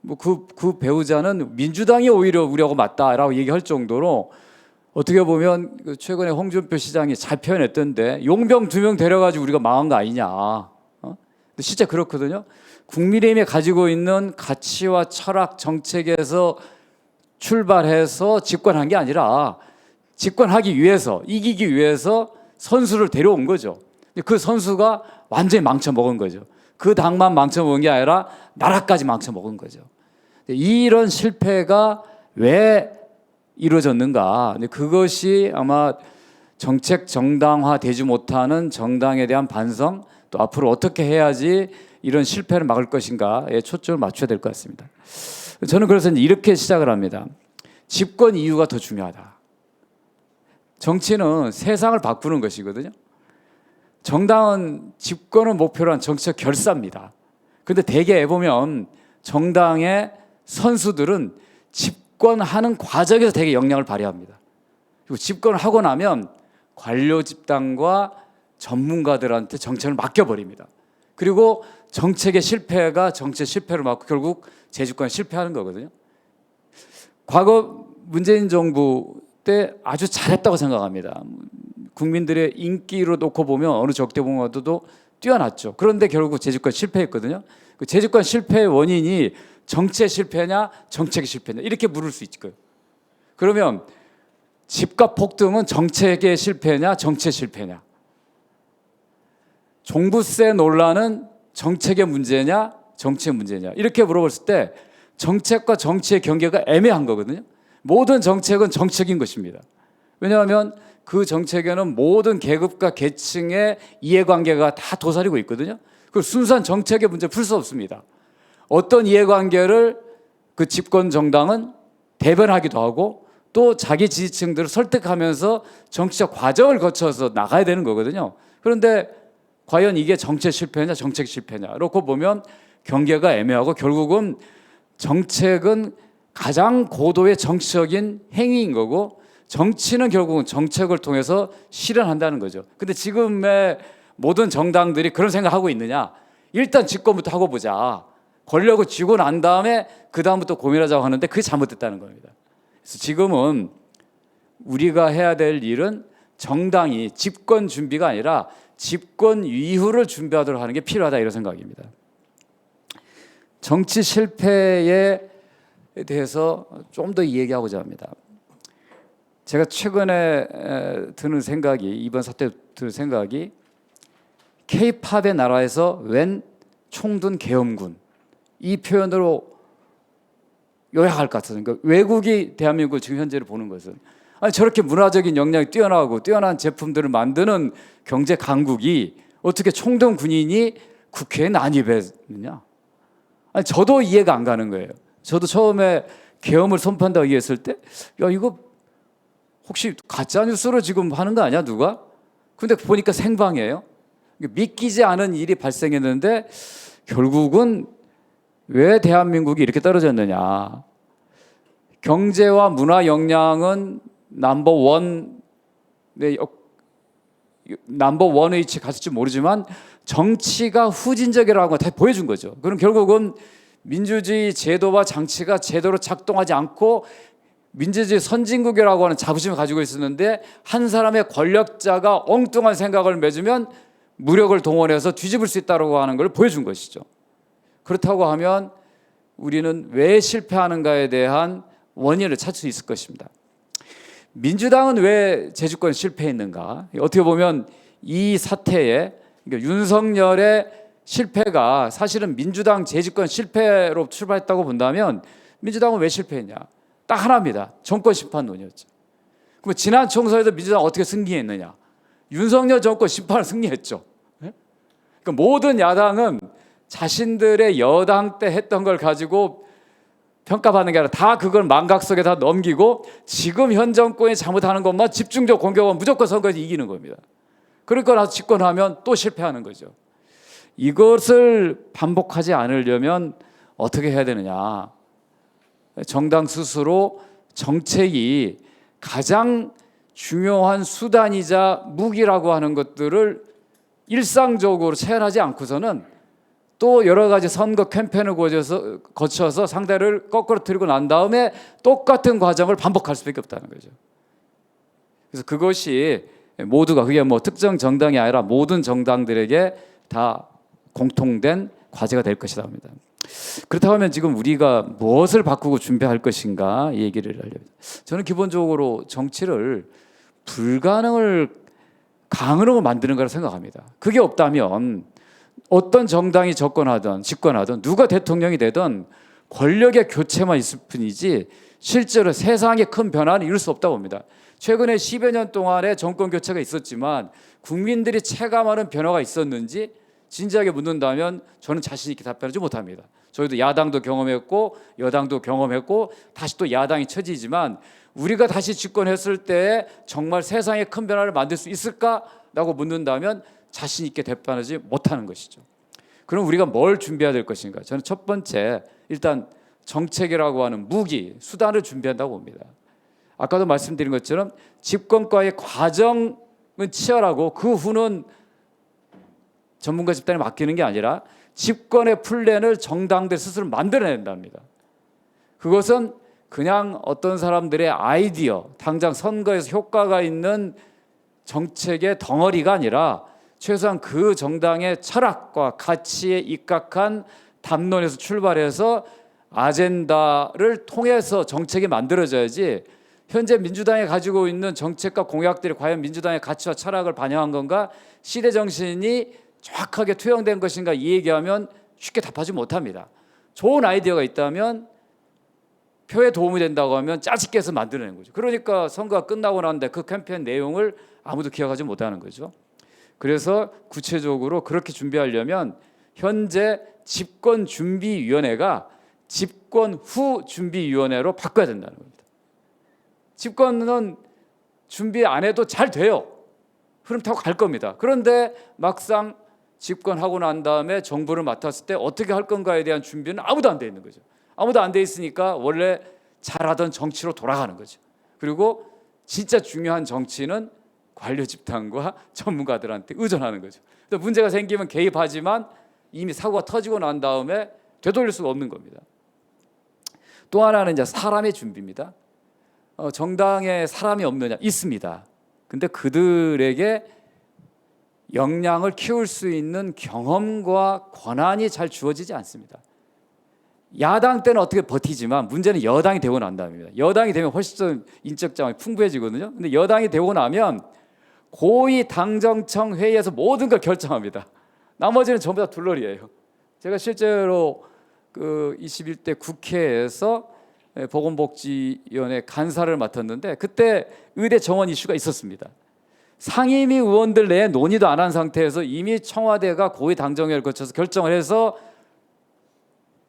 뭐 그 배우자는 민주당이 오히려 우리하고 맞다라고 얘기할 정도로 어떻게 보면 최근에 홍준표 시장이 잘 표현했던데 용병 2명 데려가지고 우리가 망한 거 아니냐. 근데 실제 그렇거든요. 국민의힘이 가지고 있는 가치와 철학 정책에서 출발해서 집권한 게 아니라 집권하기 위해서 이기기 위해서 선수를 데려온 거죠. 그 선수가 완전히 망쳐먹은 거죠. 그 당만 망쳐먹은 게 아니라 나라까지 망쳐먹은 거죠. 이런 실패가 왜 이루어졌는가? 그것이 아마 정책 정당화되지 못하는 정당에 대한 반성, 또 앞으로 어떻게 해야지 이런 실패를 막을 것인가에 초점을 맞춰야 될 것 같습니다. 저는 그래서 이렇게 시작을 합니다. 집권 이유가 더 중요하다. 정치는 세상을 바꾸는 것이거든요. 정당은 집권을 목표로 한 정치적 결사입니다. 그런데 대개 보면 정당의 선수들은 집권하는 과정에서 되게 역량을 발휘합니다. 그리고 집권을 하고 나면 관료 집단과 전문가들한테 정책을 맡겨버립니다. 그리고 정책의 실패가 정책 실패를 막고 결국 재집권에 실패하는 거거든요. 과거 문재인 정부 때 아주 잘했다고 생각합니다. 국민들의 인기로 놓고 보면 어느 적대공화도도 뛰어났죠. 그런데 결국 재집권 실패했거든요. 그 재집권 실패의 원인이 정치의 실패냐 정책의 실패냐 이렇게 물을 수 있을 거예요. 그러면 집값 폭등은 정책의 실패냐 정치의 실패냐, 종부세 논란은 정책의 문제냐 정치의 문제냐 이렇게 물어봤을 때 정책과 정치의 경계가 애매한 거거든요. 모든 정책은 정책인 것입니다. 왜냐하면 그 정책에는 모든 계급과 계층의 이해관계가 다 도사리고 있거든요. 그 순수한 정책의 문제 풀 수 없습니다. 어떤 이해관계를 그 집권 정당은 대변하기도 하고 또 자기 지지층들을 설득하면서 정치적 과정을 거쳐서 나가야 되는 거거든요. 그런데 과연 이게 정책 실패냐 정책 실패냐 그렇고 보면 경계가 애매하고 결국은 정책은 가장 고도의 정치적인 행위인 거고 정치는 결국은 정책을 통해서 실현한다는 거죠. 근데 지금의 모든 정당들이 그런 생각하고 있느냐? 일단 집권부터 하고 보자. 권력을 쥐고 난 다음에 그 다음부터 고민하자고 하는데 그게 잘못됐다는 겁니다. 그래서 지금은 우리가 해야 될 일은 정당이 집권 준비가 아니라 집권 이후를 준비하도록 하는 게 필요하다 이런 생각입니다. 정치 실패에 대해서 좀 더 얘기하고자 합니다. 제가 최근에 드는 생각이 이번 사태 드는 생각이 K-팝의 나라에서 웬 총든 계엄군 이 표현으로 요약할 것 같아요. 그러니까 외국이 대한민국을 지금 현재를 보는 것은 아니 저렇게 문화적인 역량이 뛰어나고 뛰어난 제품들을 만드는 경제 강국이 어떻게 총든 군인이 국회에 난입했느냐? 아니 저도 이해가 안 가는 거예요. 저도 처음에 계엄을 선포한다고 얘기했을 때 야 이거 혹시 가짜 뉴스로 지금 하는 거 아니야 누가? 근데 보니까 생방이에요. 믿기지 않은 일이 발생했는데 결국은 왜 대한민국이 이렇게 떨어졌느냐? 경제와 문화 역량은 넘버원의 위치에 갔을지 모르지만 정치가 후진적이라고 다 보여준 거죠. 그럼 결국은 민주주의 제도와 장치가 제대로 작동하지 않고 민주주의 선진국이라고 하는 자부심을 가지고 있었는데 한 사람의 권력자가 엉뚱한 생각을 맺으면 무력을 동원해서 뒤집을 수 있다고 하는 걸 보여준 것이죠. 그렇다고 하면 우리는 왜 실패하는가에 대한 원인을 찾을 수 있을 것입니다. 민주당은 왜 재주권 실패했는가? 어떻게 보면 이 사태에 그러니까 윤석열의 실패가 사실은 민주당 재집권 실패로 출발했다고 본다면 민주당은 왜 실패했냐? 딱 하나입니다. 정권 심판론이었죠. 그럼 지난 총선에서 민주당 어떻게 승리했느냐? 윤석열 정권 심판을 승리했죠. 그러니까 모든 야당은 자신들의 여당 때 했던 걸 가지고 평가받는 게 아니라 다 그걸 망각 속에 다 넘기고 지금 현 정권이 잘못하는 것만 집중적 공격하면 무조건 선거에서 이기는 겁니다. 그러니까 나서 집권하면 또 실패하는 거죠. 이것을 반복하지 않으려면 어떻게 해야 되느냐? 정당 스스로 정책이 가장 중요한 수단이자 무기라고 하는 것들을 일상적으로 체현하지 않고서는 또 여러 가지 선거 캠페인을 거쳐서 상대를 거꾸로 틀고 난 다음에 똑같은 과정을 반복할 수밖에 없다는 거죠. 그래서 그것이 모두가 그게 뭐 특정 정당이 아니라 모든 정당들에게 다 공통된 과제가 될 것이다 합니다. 그렇다고 하면 지금 우리가 무엇을 바꾸고 준비할 것인가 이 얘기를 하려고 합니다. 저는 기본적으로 정치를 불가능을 가능으로 만드는 거라 생각합니다. 그게 없다면 어떤 정당이 집권하든 누가 대통령이 되든 권력의 교체만 있을 뿐이지 실제로 세상에 큰 변화는 이룰 수 없다고 봅니다. 최근에 10여 년 동안의 정권 교체가 있었지만 국민들이 체감하는 변화가 있었는지 진지하게 묻는다면 저는 자신 있게 답변하지 못합니다. 저희도 야당도 경험했고 여당도 경험했고 다시 또 야당이 처지지만 우리가 다시 집권했을 때 정말 세상에 큰 변화를 만들 수 있을까라고 묻는다면 자신 있게 답변하지 못하는 것이죠. 그럼 우리가 뭘 준비해야 될 것인가? 저는 첫 번째 일단 정책이라고 하는 무기, 수단을 준비한다고 봅니다. 아까도 말씀드린 것처럼 집권과의 과정은 치열하고 그 후는 전문가 집단에 맡기는 게 아니라 집권의 플랜을 정당들 스스로 만들어낸답니다. 그것은 그냥 어떤 사람들의 아이디어, 당장 선거에서 효과가 있는 정책의 덩어리가 아니라 최소한 그 정당의 철학과 가치에 입각한 담론에서 출발해서 아젠다를 통해서 정책이 만들어져야지 현재 민주당이 가지고 있는 정책과 공약들이 과연 민주당의 가치와 철학을 반영한 건가, 시대 정신이 정확하게 투영된 것인가 이 얘기하면 쉽게 답하지 못합니다. 좋은 아이디어가 있다면 표에 도움이 된다고 하면 짜집게 해서 만들어내는 거죠. 그러니까 선거가 끝나고 나는데 그 캠페인 내용을 아무도 기억하지 못하는 거죠. 그래서 구체적으로 그렇게 준비하려면 현재 집권준비위원회가 집권 후 준비위원회로 바꿔야 된다는 겁니다. 집권은 준비 안 해도 잘 돼요. 흐름 타고 갈 겁니다. 그런데 막상 집권하고 난 다음에 정부를 맡았을 때 어떻게 할 건가에 대한 준비는 아무도 안 돼 있는 거죠. 아무도 안 돼 있으니까 원래 잘하던 정치로 돌아가는 거죠. 그리고 진짜 중요한 정치는 관료 집단과 전문가들한테 의존하는 거죠. 문제가 생기면 개입하지만 이미 사고가 터지고 난 다음에 되돌릴 수가 없는 겁니다. 또 하나는 이제 사람의 준비입니다. 정당에 사람이 없느냐? 있습니다. 근데 그들에게 역량을 키울 수 있는 경험과 권한이 잘 주어지지 않습니다. 야당 때는 어떻게 버티지만 문제는 여당이 되고 난 다음입니다. 여당이 되면 훨씬 더 인적 자원이 풍부해지거든요. 근데 여당이 되고 나면 고위 당정청 회의에서 모든 걸 결정합니다. 나머지는 전부 다 둘러리예요. 제가 실제로 그 21대 국회에서 보건복지위원회 간사를 맡았는데 그때 의대 정원 이슈가 있었습니다. 상임위 의원들 내에 논의도 안 한 상태에서 이미 청와대가 고위 당정회의를 거쳐서 결정을 해서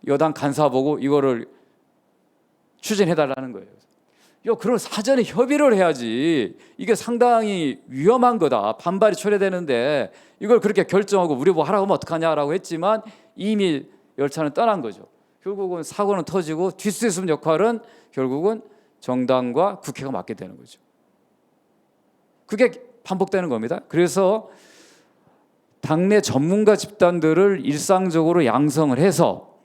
여당 간사 보고 이거를 추진해달라는 거예요. 그럼 사전에 협의를 해야지. 이게 상당히 위험한 거다. 반발이 초래되는데 이걸 그렇게 결정하고 우리 뭐 하라고 하면 어떡하냐라고 했지만 이미 열차는 떠난 거죠. 결국은 사고는 터지고 뒷수습 역할은 결국은 정당과 국회가 맡게 되는 거죠. 그게 반복되는 겁니다. 그래서 당내 전문가 집단들을 일상적으로 양성을 해서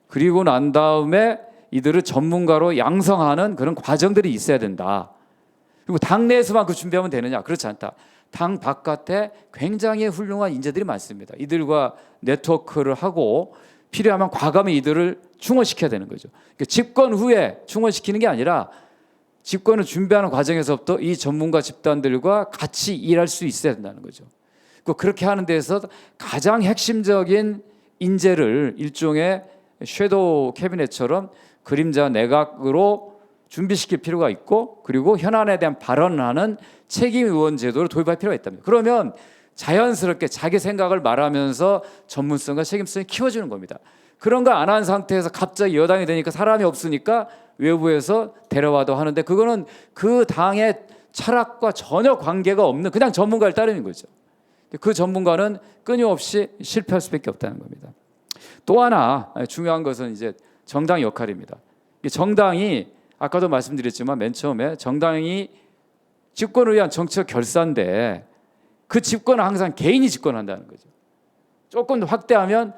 그리고 난 다음에 이들을 전문가로 양성하는 그런 과정들이 있어야 된다. 그리고 당내에서만 그 준비하면 되느냐? 그렇지 않다. 당 바깥에 굉장히 훌륭한 인재들이 많습니다. 이들과 네트워크를 하고 필요하면 과감히 이들을 충원시켜야 되는 거죠. 그러니까 집권 후에 충원시키는 게 아니라 집권을 준비하는 과정에서부터 이 전문가 집단들과 같이 일할 수 있어야 된다는 거죠. 그렇게 하는 데서 가장 핵심적인 인재를 일종의 섀도우 캐비넷처럼 그림자 내각으로 준비시킬 필요가 있고, 그리고 현안에 대한 발언을 하는 책임 의원 제도를 도입할 필요가 있답니다. 그러면 자연스럽게 자기 생각을 말하면서 전문성과 책임성을 키워주는 겁니다. 그런 거 안 한 상태에서 갑자기 여당이 되니까 사람이 없으니까 외부에서 데려와도 하는데, 그거는 그 당의 철학과 전혀 관계가 없는 그냥 전문가를 따르는 거죠. 그 전문가는 끊임없이 실패할 수밖에 없다는 겁니다. 또 하나 중요한 것은 이제 정당의 역할입니다. 정당이 아까도 말씀드렸지만 맨 처음에 정당이 집권을 위한 정치적 결사인데, 그 집권은 항상 개인이 집권한다는 거죠. 조금 더 확대하면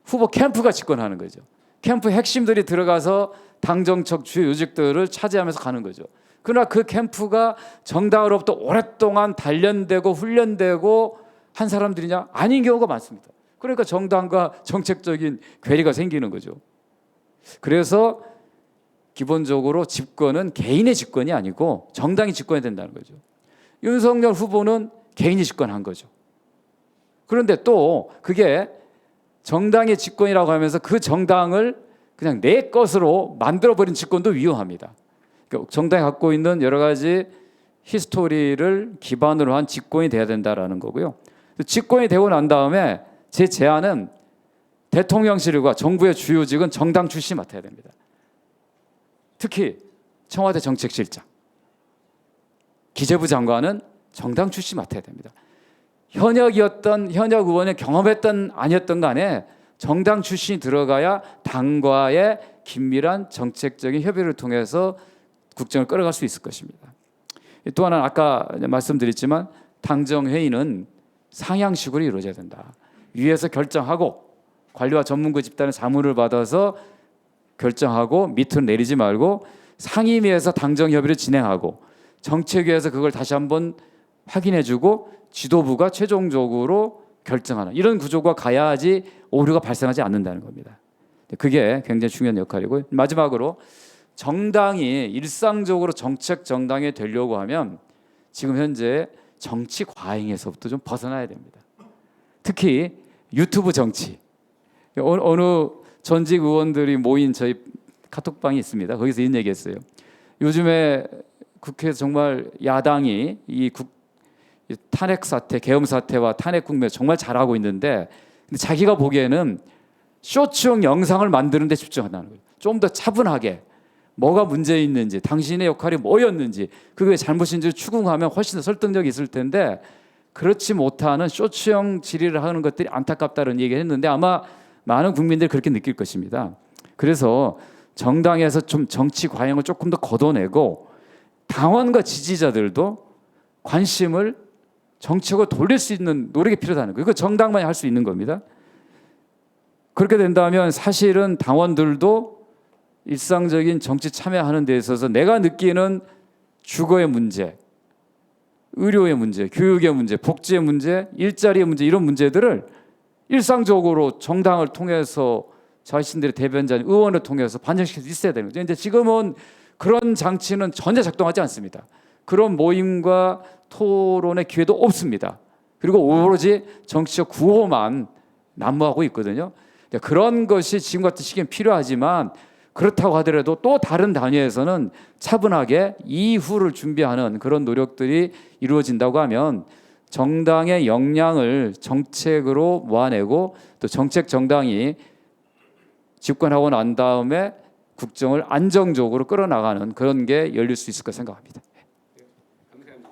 후보 캠프가 집권하는 거죠. 캠프 핵심들이 들어가서 당 정책 주요 요직들을 차지하면서 가는 거죠. 그러나 그 캠프가 정당으로부터 오랫동안 단련되고 훈련되고 한 사람들이냐? 아닌 경우가 많습니다. 그러니까 정당과 정책적인 괴리가 생기는 거죠. 그래서 기본적으로 집권은 개인의 집권이 아니고 정당이 집권해야 된다는 거죠. 윤석열 후보는 개인이 집권한 거죠. 그런데 또 그게 정당의 집권이라고 하면서 그 정당을 그냥 내 것으로 만들어버린 집권도 위험합니다. 그러니까 정당이 갖고 있는 여러 가지 히스토리를 기반으로 한 집권이 돼야 된다라는 거고요. 집권이 되고 난 다음에 제 제안은 대통령실과 정부의 주요직은 정당 출신이 맡아야 됩니다. 특히 청와대 정책실장, 기재부 장관은 정당 출신 맡아야 됩니다. 현역 의원이 경험했던 아니었던 간에 정당 출신이 들어가야 당과의 긴밀한 정책적인 협의를 통해서 국정을 끌어갈 수 있을 것입니다. 또 하나는 아까 말씀드렸지만 당정회의는 상향식으로 이루어져야 된다. 위에서 결정하고 관리와 전문가 집단의 자문을 받아서 결정하고 밑으로 내리지 말고 상임위에서 당정협의를 진행하고 정책위에서 그걸 다시 한번 확인해주고 지도부가 최종적으로 결정하는 이런 구조가 가야지 오류가 발생하지 않는다는 겁니다. 그게 굉장히 중요한 역할이고, 마지막으로 정당이 일상적으로 정책 정당이 되려고 하면 지금 현재 정치 과잉에서부터 좀 벗어나야 됩니다. 특히 유튜브 정치. 어느 전직 의원들이 모인 저희 카톡방이 있습니다. 거기서 이런 얘기했어요. 요즘에 국회에서 정말 야당이 이 탄핵 사태, 계엄 사태와 탄핵 국면 정말 잘하고 있는데, 근데 자기가 보기에는 쇼츠용 영상을 만드는 데 집중한다는 거예요. 좀 더 차분하게 뭐가 문제 있는지, 당신의 역할이 뭐였는지, 그게 잘못인지 추궁하면 훨씬 더 설득력이 있을 텐데, 그렇지 못하는 쇼츠용 질의를 하는 것들이 안타깝다는 얘기를 했는데 아마 많은 국민들이 그렇게 느낄 것입니다. 그래서 정당에서 좀 정치 과잉을 조금 더 걷어내고 당원과 지지자들도 관심을 정책으로 돌릴 수 있는 노력이 필요하다는 거예요. 이거 정당만이 할 수 있는 겁니다. 그렇게 된다면 사실은 당원들도 일상적인 정치 참여하는 데 있어서 내가 느끼는 주거의 문제, 의료의 문제, 교육의 문제, 복지의 문제, 일자리의 문제, 이런 문제들을 일상적으로 정당을 통해서 자신들의 대변자인 의원을 통해서 반영시킬 수 있어야 되는 거죠. 근데 지금은 그런 장치는 전혀 작동하지 않습니다. 그런 모임과 토론의 기회도 없습니다. 그리고 오로지 정치적 구호만 난무하고 있거든요. 그런 것이 지금 같은 시기엔 필요하지만, 그렇다고 하더라도 또 다른 단위에서는 차분하게 이후를 준비하는 그런 노력들이 이루어진다고 하면 정당의 역량을 정책으로 모아내고 또 정책 정당이 집권하고 난 다음에 국정을 안정적으로 끌어나가는 그런 게 열릴 수 있을 까 생각합니다. 감사합니다.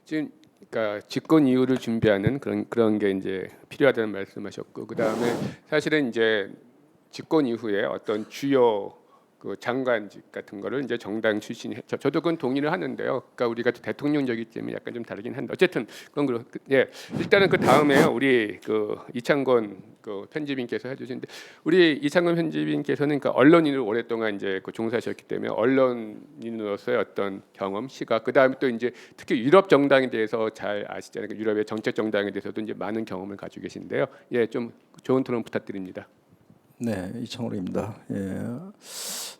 지금 그러니까 집권 이후를 준비하는 그런 게 이제 필요하다는 말씀하셨고, 그 다음에 사실은 이제 집권 이후에 어떤 주요 그 장관직 같은 거를 이제 정당 출신이 저도 그건 동의를 하는데요. 그러니까 우리가 대통령적이기 때문에 약간 좀 다르긴 한데 어쨌든 그건 그렇고, 일단은 그 다음에요. 우리 그 이창건 그 편집인께서 해주신데, 우리 이창건 편집인께서는 그러니까 언론인을 오랫동안 이제 그 종사하셨기 때문에 언론인으로서의 어떤 경험, 시각, 그 다음에 또 이제 특히 유럽 정당에 대해서 잘 아시잖아요. 그 유럽의 정책 정당에 대해서도 이제 많은 경험을 가지고 계신데요. 좀 좋은 토론 부탁드립니다. 네, 이창호입니다.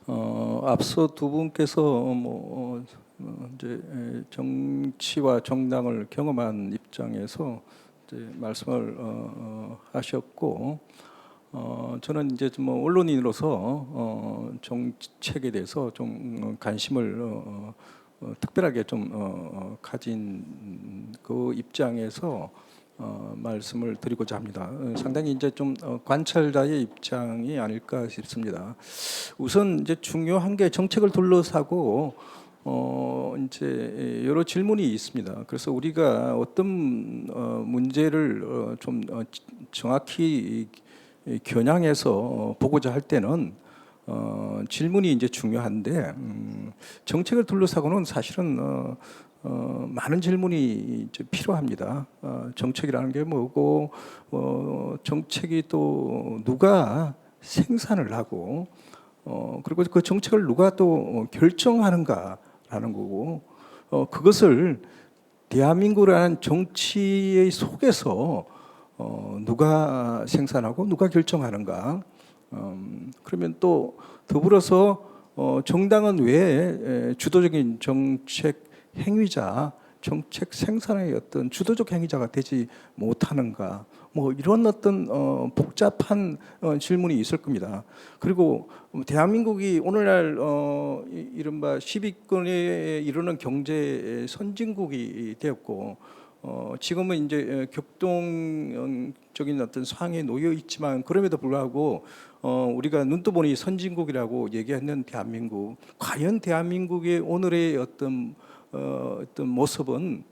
앞서 두 분께서 이제 정치와 정당을 경험한 입장에서 이제 말씀을 하셨고, 저는 이제 뭐 언론인으로서 정책에 대해서 좀 관심을 특별하게 좀 가진 그 입장에서 말씀을 드리고자 합니다. 상당히 이제 좀 관찰자의 입장이 아닐까 싶습니다. 우선 이제 중요한 게 정책을 둘러싸고 이제 여러 질문이 있습니다. 그래서 우리가 어떤 문제를 좀 정확히 겨냥해서 보고자 할 때는 질문이 이제 중요한데, 정책을 둘러싸고는 사실은 많은 질문이 이제 필요합니다. 정책이라는 게 뭐고, 정책이 또 누가 생산을 하고, 그리고 그 정책을 누가 또 결정하는가라는 거고, 그것을 대한민국이라는 정치의 속에서 누가 생산하고 누가 결정하는가. 그러면 또 더불어서 정당은 왜 주도적인 정책 행위자, 정책 생산의 어떤 주도적 행위자가 되지 못하는가, 뭐 이런 어떤 복잡한 질문이 있을 겁니다. 그리고 대한민국이 오늘날 이른바 10위권에 이르는 경제 선진국이 되었고, 지금은 이제 격동적인 어떤 상황에 놓여 있지만, 그럼에도 불구하고 우리가 눈도 보니 선진국이라고 얘기하는 대한민국, 과연 대한민국의 오늘의 어떤 모습은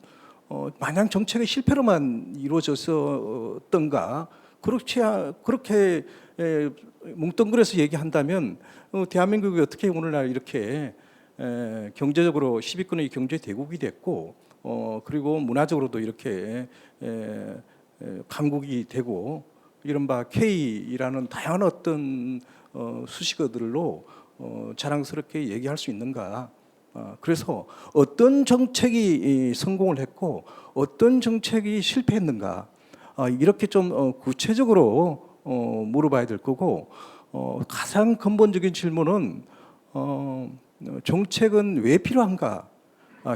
마냥 정책의 실패로만 이루어졌었던가, 그렇게 뭉뚱그려서 얘기한다면 대한민국이 어떻게 오늘날 이렇게 경제적으로 10위권의 경제 대국이 됐고, 그리고 문화적으로도 이렇게 강국이 되고, 이른바 K라는 다양한 어떤 수식어들로 자랑스럽게 얘기할 수 있는가. 그래서 어떤 정책이 성공을 했고 어떤 정책이 실패했는가, 이렇게 좀 구체적으로 물어봐야 될 거고, 가장 근본적인 질문은 정책은 왜 필요한가.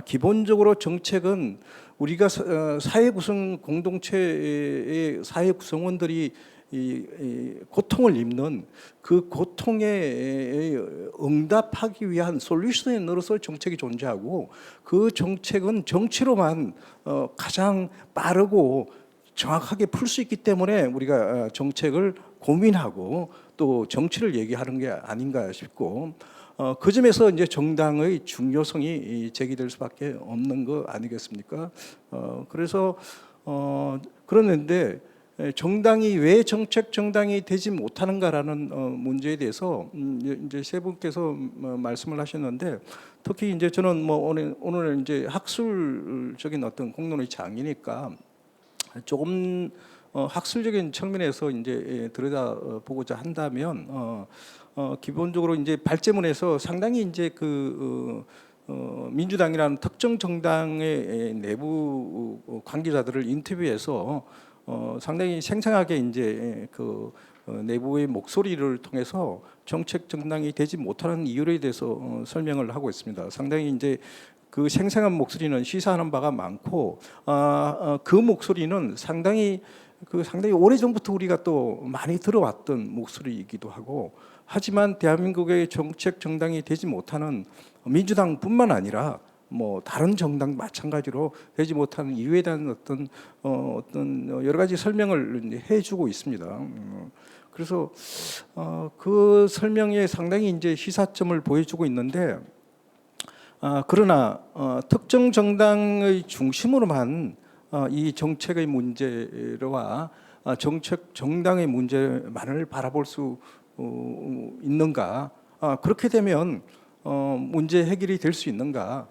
기본적으로 정책은 우리가 사회 구성 공동체의 사회 구성원들이 이 고통을 입는 그 고통에 응답하기 위한 솔루션으로서 정책이 존재하고, 그 정책은 정치로만 가장 빠르고 정확하게 풀 수 있기 때문에 우리가 정책을 고민하고 또 정치를 얘기하는 게 아닌가 싶고, 그 점에서 이제 정당의 중요성이 제기될 수밖에 없는 거 아니겠습니까? 그래서 그러는데 정당이 왜 정당이 되지 못하는가라는 문제에 대해서 이제 세 분께서 말씀을 하셨는데, 특히 이제 저는 뭐 오늘 이제 학술적인 어떤 공론의 장이니까 조금 학술적인 측면에서 이제 들여다보고자 한다면, 기본적으로 이제 발제문에서 상당히 이제 민주당이라는 특정 정당의 내부 관계자들을 인터뷰해서 상당히 생생하게 이제 내부의 목소리를 통해서 정책 정당이 되지 못하는 이유에 대해서 설명을 하고 있습니다. 상당히 이제 그 생생한 목소리는 시사하는 바가 많고, 그 목소리는 상당히 오래 전부터 우리가 또 많이 들어왔던 목소리이기도 하고, 하지만 대한민국의 정책 정당이 되지 못하는 민주당뿐만 아니라 뭐 다른 정당 마찬가지로 되지 못하는 이유에 대한 어떤 여러 가지 설명을 해주고 있습니다. 그래서 그 설명에 상당히 이제 시사점을 보여주고 있는데, 그러나 특정 정당의 중심으로만 이 정책의 문제와 정책 정당의 문제만을 바라볼 수 있는가? 그렇게 되면 문제 해결이 될 수 있는가?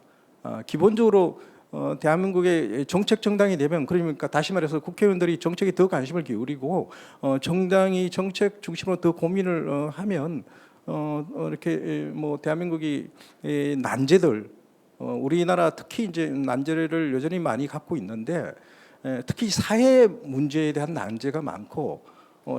기본적으로 대한민국의 정책 정당이 되면, 그러니까 다시 말해서 국회의원들이 정책에 더 관심을 기울이고 정당이 정책 중심으로 더 고민을 하면 이렇게 뭐 대한민국이 난제들, 우리나라 특히 이제 난제를 여전히 많이 갖고 있는데, 특히 사회 문제에 대한 난제가 많고,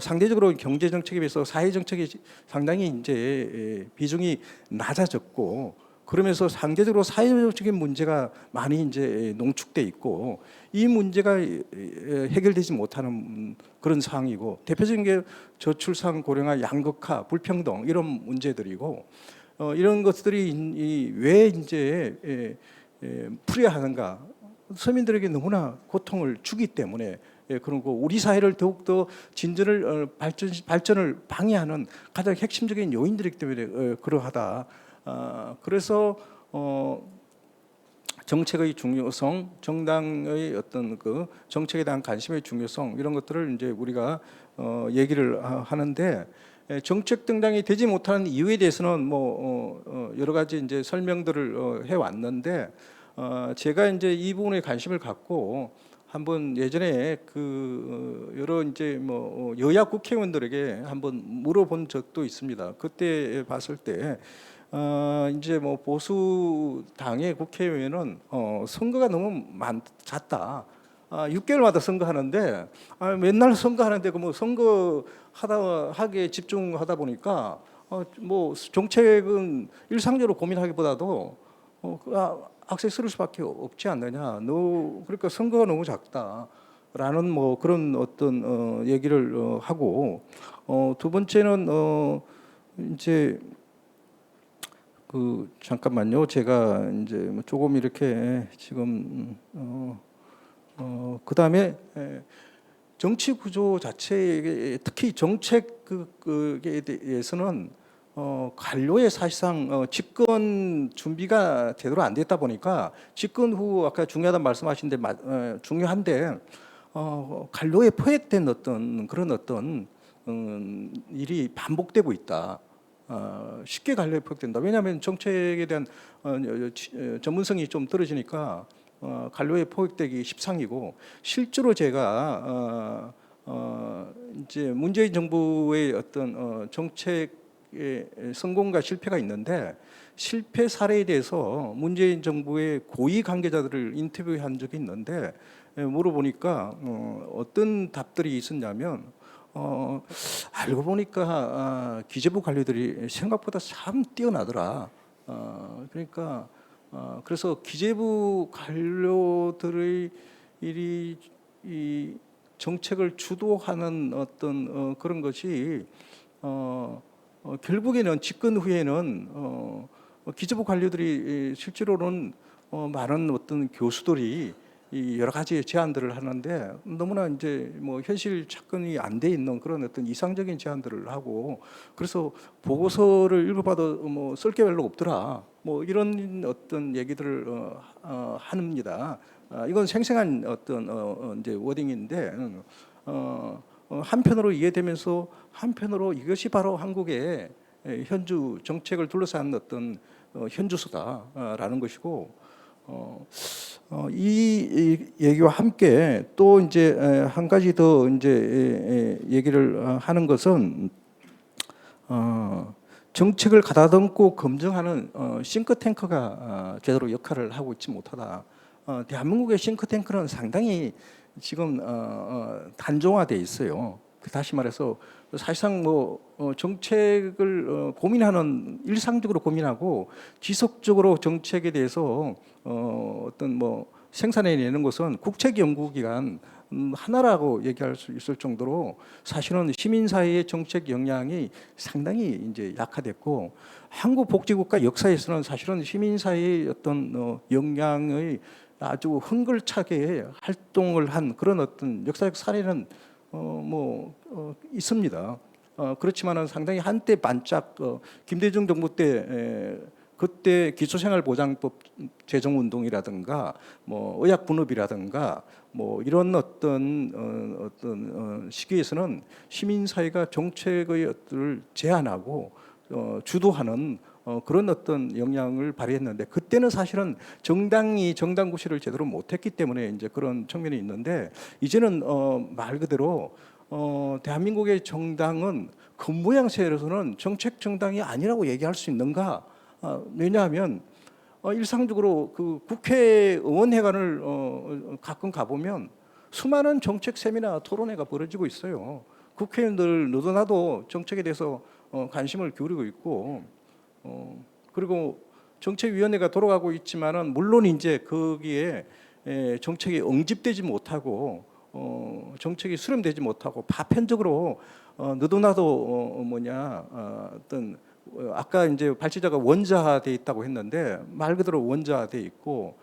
상대적으로 경제 정책에 비해서 사회 정책이 상당히 이제 비중이 낮아졌고, 그러면서 상대적으로 사회적인 문제가 많이 이제 농축돼 있고, 이 문제가 해결되지 못하는 그런 상황이고, 대표적인 게 저출산, 고령화, 양극화, 불평등 이런 문제들이고, 이런 것들이 왜 이제 풀어야 하는가? 서민들에게 너무나 고통을 주기 때문에 그런 거, 우리 사회를 더욱더 진전을 발전을 방해하는 가장 핵심적인 요인들이기 때문에 그러하다. 그래서 정책의 중요성, 정당의 어떤 그 정책에 대한 관심의 중요성, 이런 것들을 이제 우리가 얘기를 하는데, 정책 등당이 되지 못하는 이유에 대해서는 뭐 여러 가지 이제 설명들을 해 왔는데, 제가 이제 이 부분에 관심을 갖고 한번 예전에 그 여러 이제 뭐 여야 국회의원들에게 한번 물어본 적도 있습니다. 그때 봤을 때 이제 뭐 보수 당의 국회의원은 선거가 너무 잦다. 6개월마다 선거하는데, 맨날 선거하는데 그 뭐 선거 하기에 집중하다 보니까 뭐 정책은 일상적으로 고민하기보다도 악세 쓸 수밖에 없지 않느냐. 그러니까 선거가 너무 작다라는 뭐 그런 어떤 얘기를 하고, 두 번째는 이제 그 잠깐만요. 제가 이제 뭐 조금 이렇게 지금 그다음에 정치 구조 자체에 특히 정책 그에 대해서는 관료의 사실상 집권 준비가 제대로 안 됐다 보니까, 집권 후 아까 중요하다는 말씀하신데 중요한데 관료에 포획된 어떤 그런 어떤 일이 반복되고 있다. 쉽게 관료에 포획된다. 왜냐하면 정책에 대한 전문성이 좀 떨어지니까 관료에 포획되기 십상이고, 실제로 제가 이제 문재인 정부의 어떤 정책의 성공과 실패가 있는데, 실패 사례에 대해서 문재인 정부의 고위 관계자들을 인터뷰한 적이 있는데, 물어보니까 어떤 답들이 있었냐면, 알고 보니까 기재부 관료들이 생각보다 참 뛰어나더라. 그러니까 그래서 기재부 관료들의 이 정책을 주도하는 어떤 그런 것이 결국에는 집권 후에는 기재부 관료들이 실제로는 많은 어떤 교수들이 이 여러 가지 제안들을 하는데, 너무나 이제 뭐 현실 접근이 안 돼 있는 그런 어떤 이상적인 제안들을 하고, 그래서 보고서를 읽어봐도 뭐 쓸 게 별로 없더라. 뭐 이런 어떤 얘기들을 합니다. 이건 생생한 어떤 이제 워딩인데, 한편으로 이해되면서 한편으로 이것이 바로 한국의 현주 정책을 둘러싼 어떤 현주소다라는 것이고, 이 얘기와 함께 또 이제 한 가지 더 이제 얘기를 하는 것은, 정책을 가다듬고 검증하는 싱크탱크가 제대로 역할을 하고 있지 못하다. 대한민국의 싱크탱크는 상당히 지금 단종화돼 있어요. 다시 말해서 사실상 뭐 정책을 고민하는, 일상적으로 고민하고 지속적으로 정책에 대해서 어떤 뭐 생산해내는 것은 국책연구기관 하나라고 얘기할 수 있을 정도로, 사실은 시민사회의 정책 영향이 상당히 이제 약화됐고, 한국 복지국가 역사에서는 사실은 시민사회의 어떤 영향의 아주 흥글차게 활동을 한 그런 어떤 역사적 사례는 있습니다. 그렇지만은 상당히 한때 반짝 김대중 정부 때 그때 기초생활보장법 제정운동이라든가 뭐 의약분업이라든가 뭐 이런 어떤 시기에서는 시민사회가 정책의 어떤 제안하고 주도하는 그런 어떤 영향을 발휘했는데, 그때는 사실은 정당이 정당 구실을 제대로 못했기 때문에 이제 그런 측면이 있는데, 이제는 말 그대로 대한민국의 정당은 겉모양새로서는 정책 정당이 아니라고 얘기할 수 있는가? 왜냐하면 일상적으로 그 국회의원회관을 가끔 가보면 수많은 정책 세미나 토론회가 벌어지고 있어요. 국회의원들 너도나도 정책에 대해서 관심을 기울이고 있고 그리고 정책위원회가 돌아가고 있지만은 물론 이제 거기에 정책이 응집되지 못하고 정책이 수렴되지 못하고 파편적으로 너도나도 어떤 아까 이제 발치자가 원자돼 있다고 했는데 말 그대로 원자돼 있고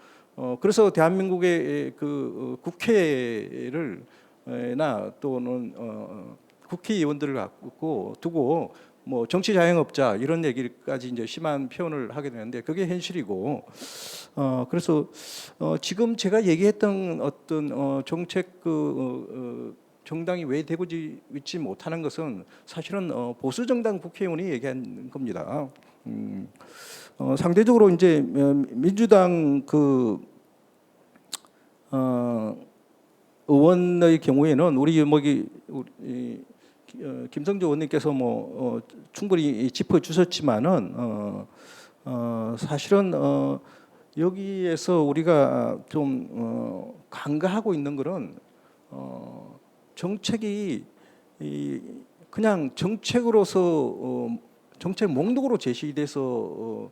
그래서 대한민국의 그 국회를 나 또는 국회의원들을 갖고 두고 뭐 정치 자영업자 이런 얘기까지 이제 심한 표현을 하게 되는데 그게 현실이고 그래서 지금 제가 얘기했던 어떤 정책 정당이 왜 되고 있지 못하는 것은 사실은 보수 정당 국회의원이 얘기한 겁니다. 상대적으로 이제 민주당 의원의 경우에는 우리 김성주 의원님께서 충분히 짚어주셨지만은 사실은 여기에서 우리가 좀 간과하고 있는 것은 정책이 그냥 정책으로서 정책 목록으로 제시돼서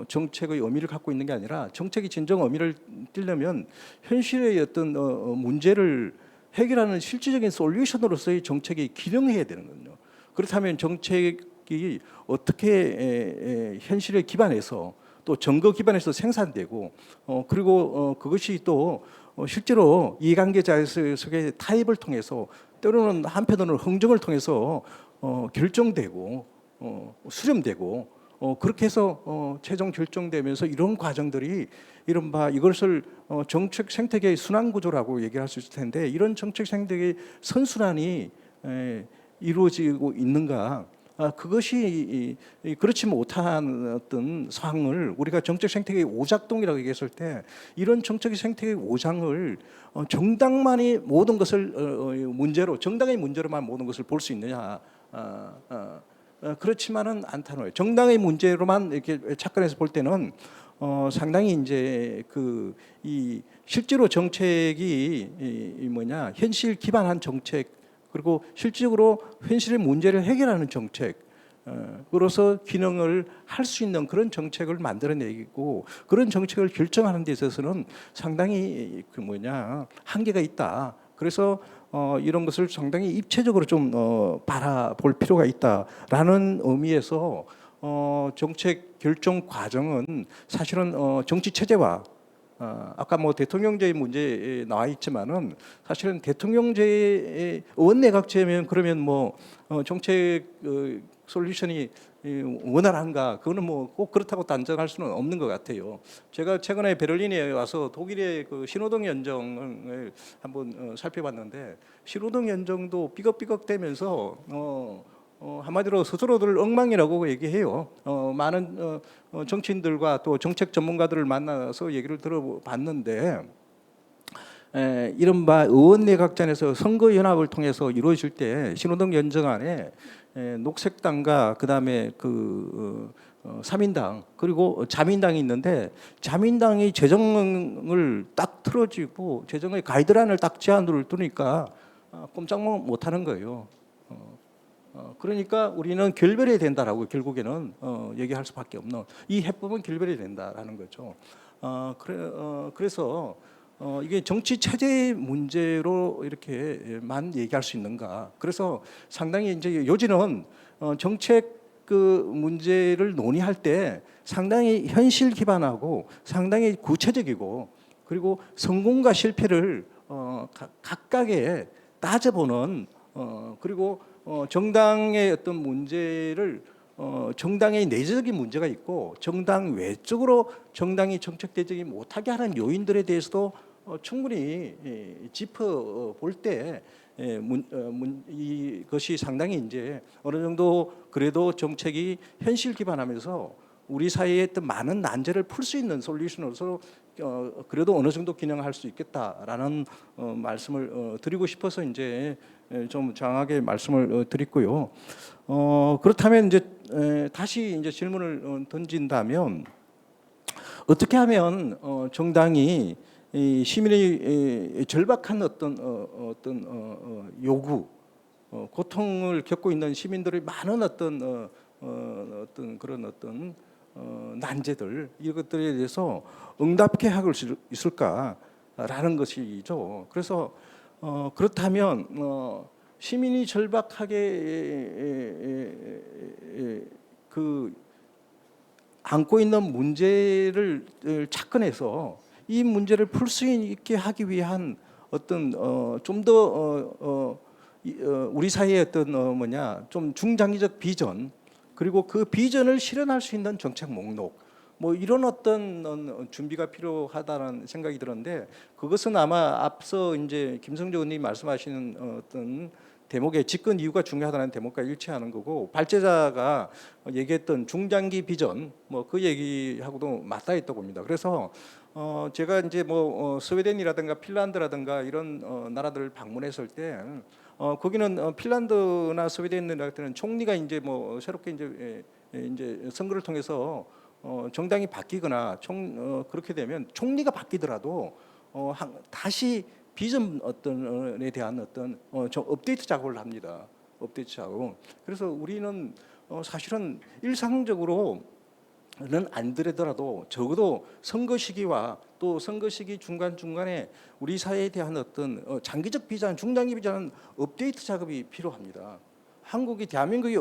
정책의 의미를 갖고 있는 게 아니라 정책이 진정 의미를 띠려면 현실의 어떤 문제를 해결하는 실질적인 솔루션으로서의 정책이 기능해야 되는 거거든요. 그렇다면 정책이 어떻게 현실에 기반해서 또 증거 기반에서 생산되고 그리고 그것이 또 실제로 이해관계자 속의 타협을 통해서 때로는 한편으로는 흥정을 통해서 결정되고 수렴되고 그렇게 해서 최종 결정되면서 이런 과정들이 이른바 이것을 정책 생태계의 순환 구조라고 얘기할 수 있을 텐데 이런 정책 생태계의 선순환이 이루어지고 있는가? 그것이 그렇지 못한 어떤 상황을 우리가 정책 생태계의 오작동이라고 얘기했을 때 이런 정책 생태계의 오장을 정당만이 모든 것을 문제로 정당의 문제로만 모든 것을 볼 수 있느냐? 그렇지만은 않다는 거예요. 정당의 문제로만 이렇게 착각해서 볼 때는 상당히 이제 이 실제로 정책이 현실 기반한 정책 그리고 실질적으로 현실의 문제를 해결하는 정책 그로서 기능을 할 수 있는 그런 정책을 만들어내고 그런 정책을 결정하는 데 있어서는 상당히 한계가 있다. 그래서 이런 것을 상당히 입체적으로 좀 바라볼 필요가 있다라는 의미에서 정책 결정 과정은 사실은 정치 체제와 아까 대통령제의 문제 나와 있지만은 사실은 대통령제의 의원내각제면 그러면 정책 솔루션이 원활한가? 그거는 꼭 그렇다고 단정할 수는 없는 것 같아요. 제가 최근에 베를린에 와서 독일의 신호등 연정을 한번 살펴봤는데 신호등 연정도 삐걱삐걱대면서 한마디로 스스로들 엉망이라고 얘기해요. 많은 정치인들과 또 정책 전문가들을 만나서 얘기를 들어봤는데 이른바 의원내각제에서 선거연합을 통해서 이루어질 때 신호등 연정안에 녹색당과 그다음에 3인당 그리고 자민당이 있는데 자민당이 재정을 딱 틀어지고 재정의 가이드라인을 딱 제안을 두니까 꼼짝 못하는 거예요. 그러니까 우리는 결별해야 된다라고 결국에는 얘기할 수밖에 없는 이 해법은 결별해야 된다라는 거죠. 그래서 이게 정치 체제의 문제로 이렇게만 얘기할 수 있는가? 그래서 상당히 이제 요지는 정책 문제를 논의할 때 상당히 현실 기반하고 상당히 구체적이고 그리고 성공과 실패를 각각의 따져보는 그리고 정당의 어떤 문제를 정당의 내재적인 문제가 있고 정당 외적으로 정당이 정책대적이 못하게 하는 요인들에 대해서도 충분히 짚어볼 때 이것이 상당히 이제 어느 정도 그래도 정책이 현실 기반하면서 우리 사회의 어떤 많은 난제를 풀 수 있는 솔루션으로서 그래도 어느 정도 기능할 수 있겠다라는 말씀을 드리고 싶어서 이제 좀 장하게 말씀을 드리고요. 그렇다면 이제 다시 이제 질문을 던진다면 어떻게 하면 정당이 이 시민의 절박한 어떤 요구 고통을 겪고 있는 시민들의 많은 어떤 그런 난제들 이것들에 대해서 응답케 할 수 있을까라는 것이죠. 그래서 그렇다면 시민이 절박하게 그 안고 있는 문제를 착근해서 이 문제를 풀 수 있게 하기 위한 어떤 좀 더 우리 사회의 어떤 좀 중장기적 비전 그리고 그 비전을 실현할 수 있는 정책 목록 뭐 이런 어떤 준비가 필요하다는 생각이 들었는데 그것은 아마 앞서 이제 김성조 의원님 말씀하시는 어떤 대목의 집권 이유가 중요하다는 대목과 일치하는 거고 발제자가 얘기했던 중장기 비전 뭐 그 얘기하고도 맞닿아 있다고 봅니다. 그래서 제가 이제 뭐 스웨덴이라든가 핀란드라든가 이런 나라들을 방문했을 때 거기는 핀란드나 스웨덴 같은 총리가 이제 뭐 새롭게 이제 선거를 통해서 정당이 바뀌거나 그렇게 되면 총리가 바뀌더라도 다시 비전 어떤에 대한 어떤 좀 업데이트 작업을 합니다. 업데이트 작업. 그래서 우리는 사실은 일상적으로는 안 되더라도 적어도 선거 시기와 또 선거 시기 중간 중간에 우리 사회에 대한 어떤 장기적 비전, 중장기 비전 업데이트 작업이 필요합니다. 한국이 대한민국이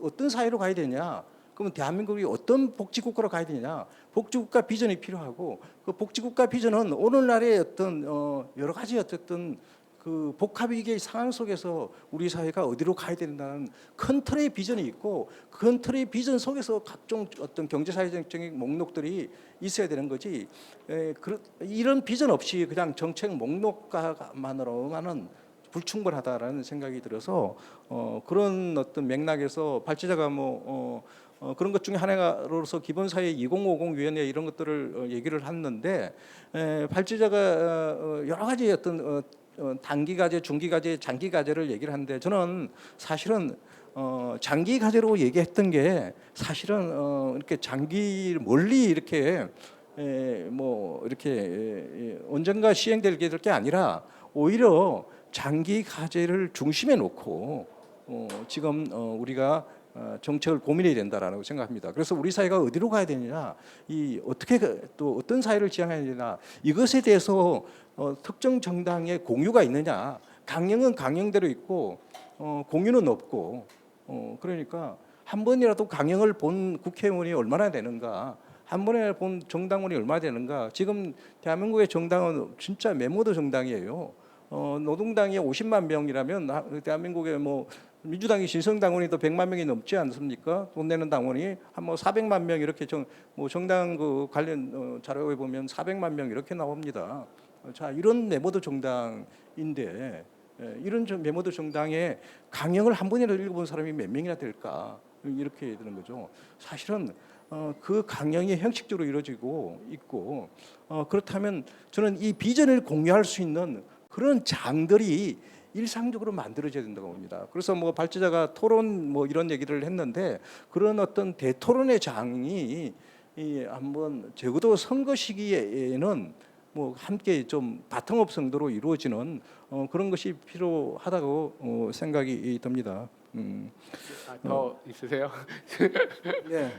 어떤 사회로 가야 되냐? 그러면 대한민국이 어떤 복지국가로 가야 되냐? 복지국가 비전이 필요하고 그 복지국가 비전은 오늘날의 어떤 여러 가지 어쨌든 그 복합위기의 상황 속에서 우리 사회가 어디로 가야 된다는 큰 틀의 비전이 있고 큰 틀의 비전 속에서 각종 어떤 경제사회적인 목록들이 있어야 되는 거지. 이런 비전 없이 그냥 정책 목록만으로만은 불충분하다라는 생각이 들어서 그런 어떤 맥락에서 발제자가 그런 것 중에 하나로서 기본사회 2050 위원회 이런 것들을 얘기를 했는데 발제자가 여러 가지 어떤 단기 과제, 중기 과제, 장기 과제를 얘기를 하는데 저는 사실은 장기 과제로 얘기했던 게 사실은 이렇게 장기 멀리 이렇게 이렇게 언젠가 시행될 게 아니라 오히려 장기 과제를 중심에 놓고 지금 우리가 정책을 고민해야 된다라고 생각합니다. 그래서 우리 사회가 어디로 가야 되느냐, 어떻게 또 어떤 사회를 지향해야 되나 이것에 대해서 특정 정당의 공유가 있느냐, 강령은 강령대로 있고 공유는 없고 그러니까 한 번이라도 강령을 본 국회의원이 얼마나 되는가, 한 번에 본 정당원이 얼마나 되는가. 지금 대한민국의 정당은 진짜 메모도 정당이에요. 노동당이 50만 명이라면 대한민국의 민주당이 신성당원이 또 100만 명이 넘지 않습니까? 돈 내는 당원이 한 400만 명 이렇게 정당 그 관련 자료에 보면 400만 명 이렇게 나옵니다. 자, 이런 메모도 정당인데 이런 메모도 정당에 강령을 한 번이라도 읽어본 사람이 몇 명이나 될까? 이렇게 되는 거죠. 사실은 그 강령이 형식적으로 이루어지고 있고 그렇다면 저는 이 비전을 공유할 수 있는 그런 장들이 일상적으로 만들어져야 된다고 봅니다. 그래서 발제자가 토론 이런 얘기를 했는데 그런 어떤 대토론의 장이 한번 적어도 선거 시기에는 함께 좀 바탕업 정도로 이루어지는 그런 것이 필요하다고 생각이 듭니다. 더 있으세요? 네,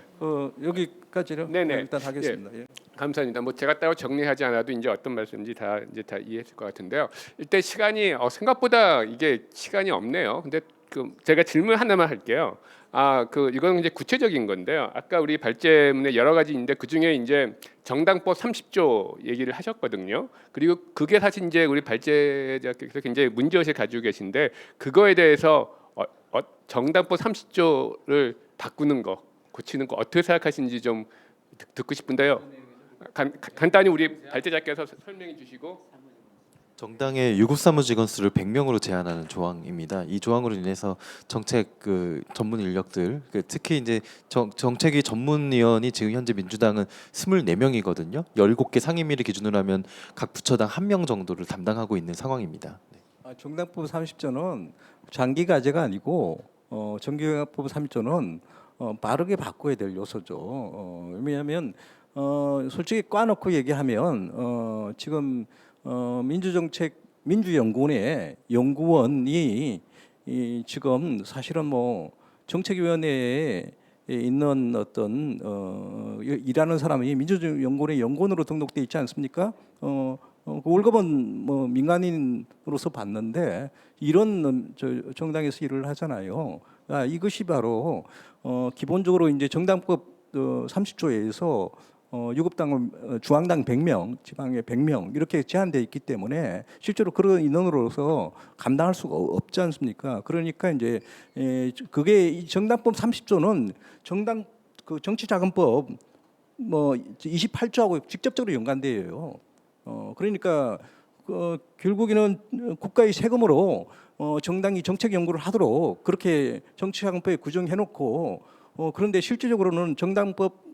여기까지로 네네. 일단 하겠습니다. 예. 감사합니다. 제가 따로 정리하지 않아도 이제 어떤 말씀인지 다 이해했을 것 같은데요. 일단 시간이 생각보다 이게 시간이 없네요. 근데 제가 질문 하나만 할게요. 이건 이제 구체적인 건데요. 아까 우리 발제문에 여러 가지 있는데 그 중에 이제 정당법 30조 얘기를 하셨거든요. 그리고 그게 사실 이제 우리 발제자께서 굉장히 문제의식을 가지고 계신데 그거에 대해서 정당법 30조를 바꾸는 거, 고치는 거 어떻게 생각하시는지 좀 듣고 싶은데요. 간단히 우리 발제자께서 설명해 주시고. 정당의 유급 사무직원 수를 100명으로 제한하는 조항입니다. 이 조항으로 인해서 정책 전문 인력들, 특히 이제 정책위 전문위원이 지금 현재 민주당은 24명이거든요. 17개 상임위를 기준으로 하면 각 부처당 1명 정도를 담당하고 있는 상황입니다. 네. 정당법 30조는 장기 과제가 아니고 정기법 30조는 빠르게 바꿔야 될 요소죠. 왜냐하면 솔직히 꽈놓고 얘기하면 지금 민주연구원의 연구원이 지금 사실은 뭐 정책위원회에 있는 어떤 일하는 사람이 민주연구원의 연구원으로 등록돼 있지 않습니까? 그 월급은 뭐 민간인으로서 받는데 이런 정당에서 일을 하잖아요. 이것이 바로 기본적으로 이제 정당법 30조에서 유급당은 중앙당 100명, 지방에 100명 이렇게 제한되어 있기 때문에 실제로 그런 인원으로서 감당할 수가 없지 않습니까? 그러니까 이제 그게 이 정당법 30조는 정당 그 정치자금법 뭐 28조하고 직접적으로 연관돼요. 그러니까 결국에는 국가의 세금으로 정당이 정책 연구를 하도록 그렇게 정치자금법에 규정해놓고 그런데 실질적으로는 정당법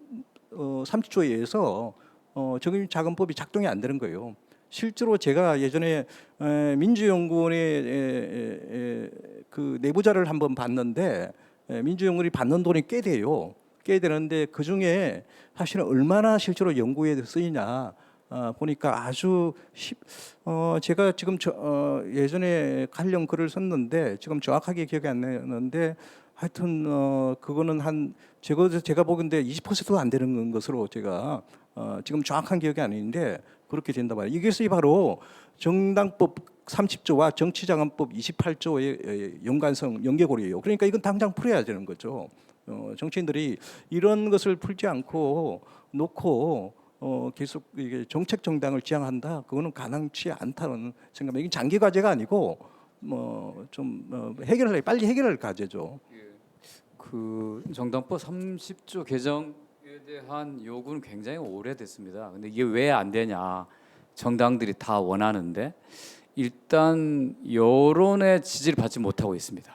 30조에 의해서 정치자금법이 작동이 안 되는 거예요. 실제로 제가 예전에 민주연구원의 그 내부자를 한번 봤는데 민주연구원이 받는 돈이 꽤 돼요. 꽤 되는데 그 중에 사실은 얼마나 실제로 연구에 쓰이냐 보니까 아주 제가 지금 예전에 관련 글을 썼는데 지금 정확하게 기억이 안 나는데 하여튼 그거는 한 제가 보건데 20%도 안 되는 것으로 제가 지금 정확한 기억이 아닌데 그렇게 된다 말이에요. 이것이 바로 정당법 30조와 정치자금법 28조의 연관성 연계고리예요. 그러니까 이건 당장 풀어야 되는 거죠. 정치인들이 이런 것을 풀지 않고 놓고 계속 이게 정책 정당을 지향한다. 그거는 가능치 않다는 생각입니다. 이게 장기 과제가 아니고 뭐 좀 빨리 해결할 과제죠. 그 정당법 30조 개정에 대한 요구는 굉장히 오래됐습니다. 근데 이게 왜 안 되냐? 정당들이 다 원하는데 일단 여론의 지지를 받지 못하고 있습니다.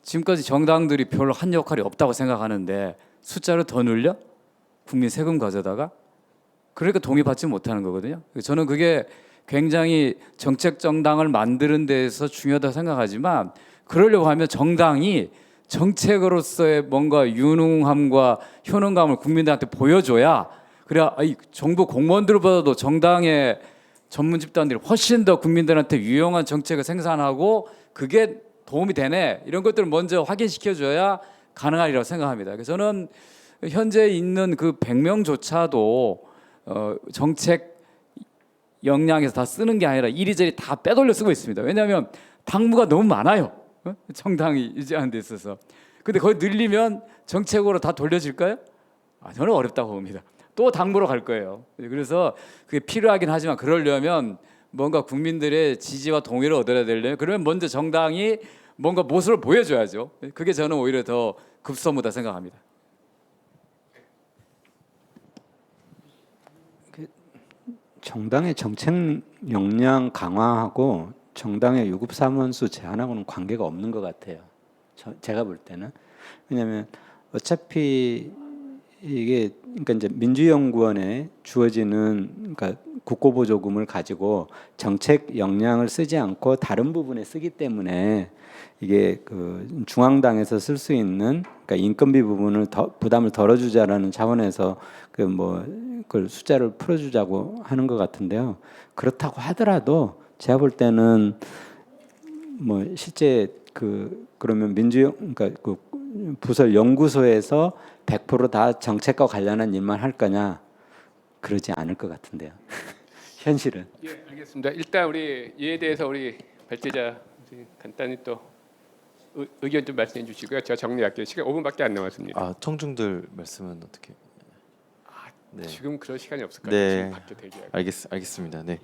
지금까지 정당들이 별로 한 역할이 없다고 생각하는데 숫자를 더 늘려 국민 세금 가져다가 그러니까 동의받지 못하는 거거든요. 저는 그게 굉장히 정책 정당을 만드는 데서 중요하다고 생각하지만 그러려고 하면 정당이 정책으로서의 뭔가 유능함과 효능감을 국민들한테 보여줘야 그래야 정부 공무원들보다도 정당의 전문 집단들이 훨씬 더 국민들한테 유용한 정책을 생산하고 그게 도움이 되네 이런 것들을 먼저 확인시켜줘야 가능하리라고 생각합니다. 그래서 저는 현재 있는 그 100명조차도 정책 역량에서 다 쓰는 게 아니라 이리저리 다 빼돌려 쓰고 있습니다. 왜냐하면 당무가 너무 많아요. 정당이 유지하는 데 있어서. 근데 거기 늘리면 정책으로 다 돌려질까요? 저는 어렵다고 봅니다. 또 당무로 갈 거예요. 그래서 그게 필요하긴 하지만 그러려면 뭔가 국민들의 지지와 동의를 얻어야 되려면 그러면 먼저 정당이 뭔가 모습을 보여줘야죠. 그게 저는 오히려 더 급선무다 생각합니다. 정당의 정책 역량 강화하고 정당의 유급 사무원 수 제한하고는 관계가 없는 것 같아요. 제가 볼 때는. 왜냐하면 어차피 이게 그러니까 이제 민주연구원에 주어지는 그러니까 국고보조금을 가지고 정책 역량을 쓰지 않고 다른 부분에 쓰기 때문에 이게 그 중앙당에서 쓸 수 있는 그러니까 인건비 부분을 부담을 덜어주자라는 차원에서 그 뭐 그걸 숫자를 풀어주자고 하는 것 같은데요. 그렇다고 하더라도 제가 볼 때는 뭐 실제 그러면 그러니까 그 부설 연구소에서 100% 정책과 관련한 일만 할 거냐? 그러지 않을 것 같은데요. 현실은. 예, 알겠습니다. 일단 우리 이에 대해서 우리 발제자 간단히 또 의견 좀 말씀해 주시고요. 제가 정리할게요. 시간 5분밖에 안 남았습니다. 청중들 말씀은 어떻게? 네. 지금 그럴 시간이 없을 것 네. 같아요. 지금 밖에 대기하고. 알겠습니다. 네.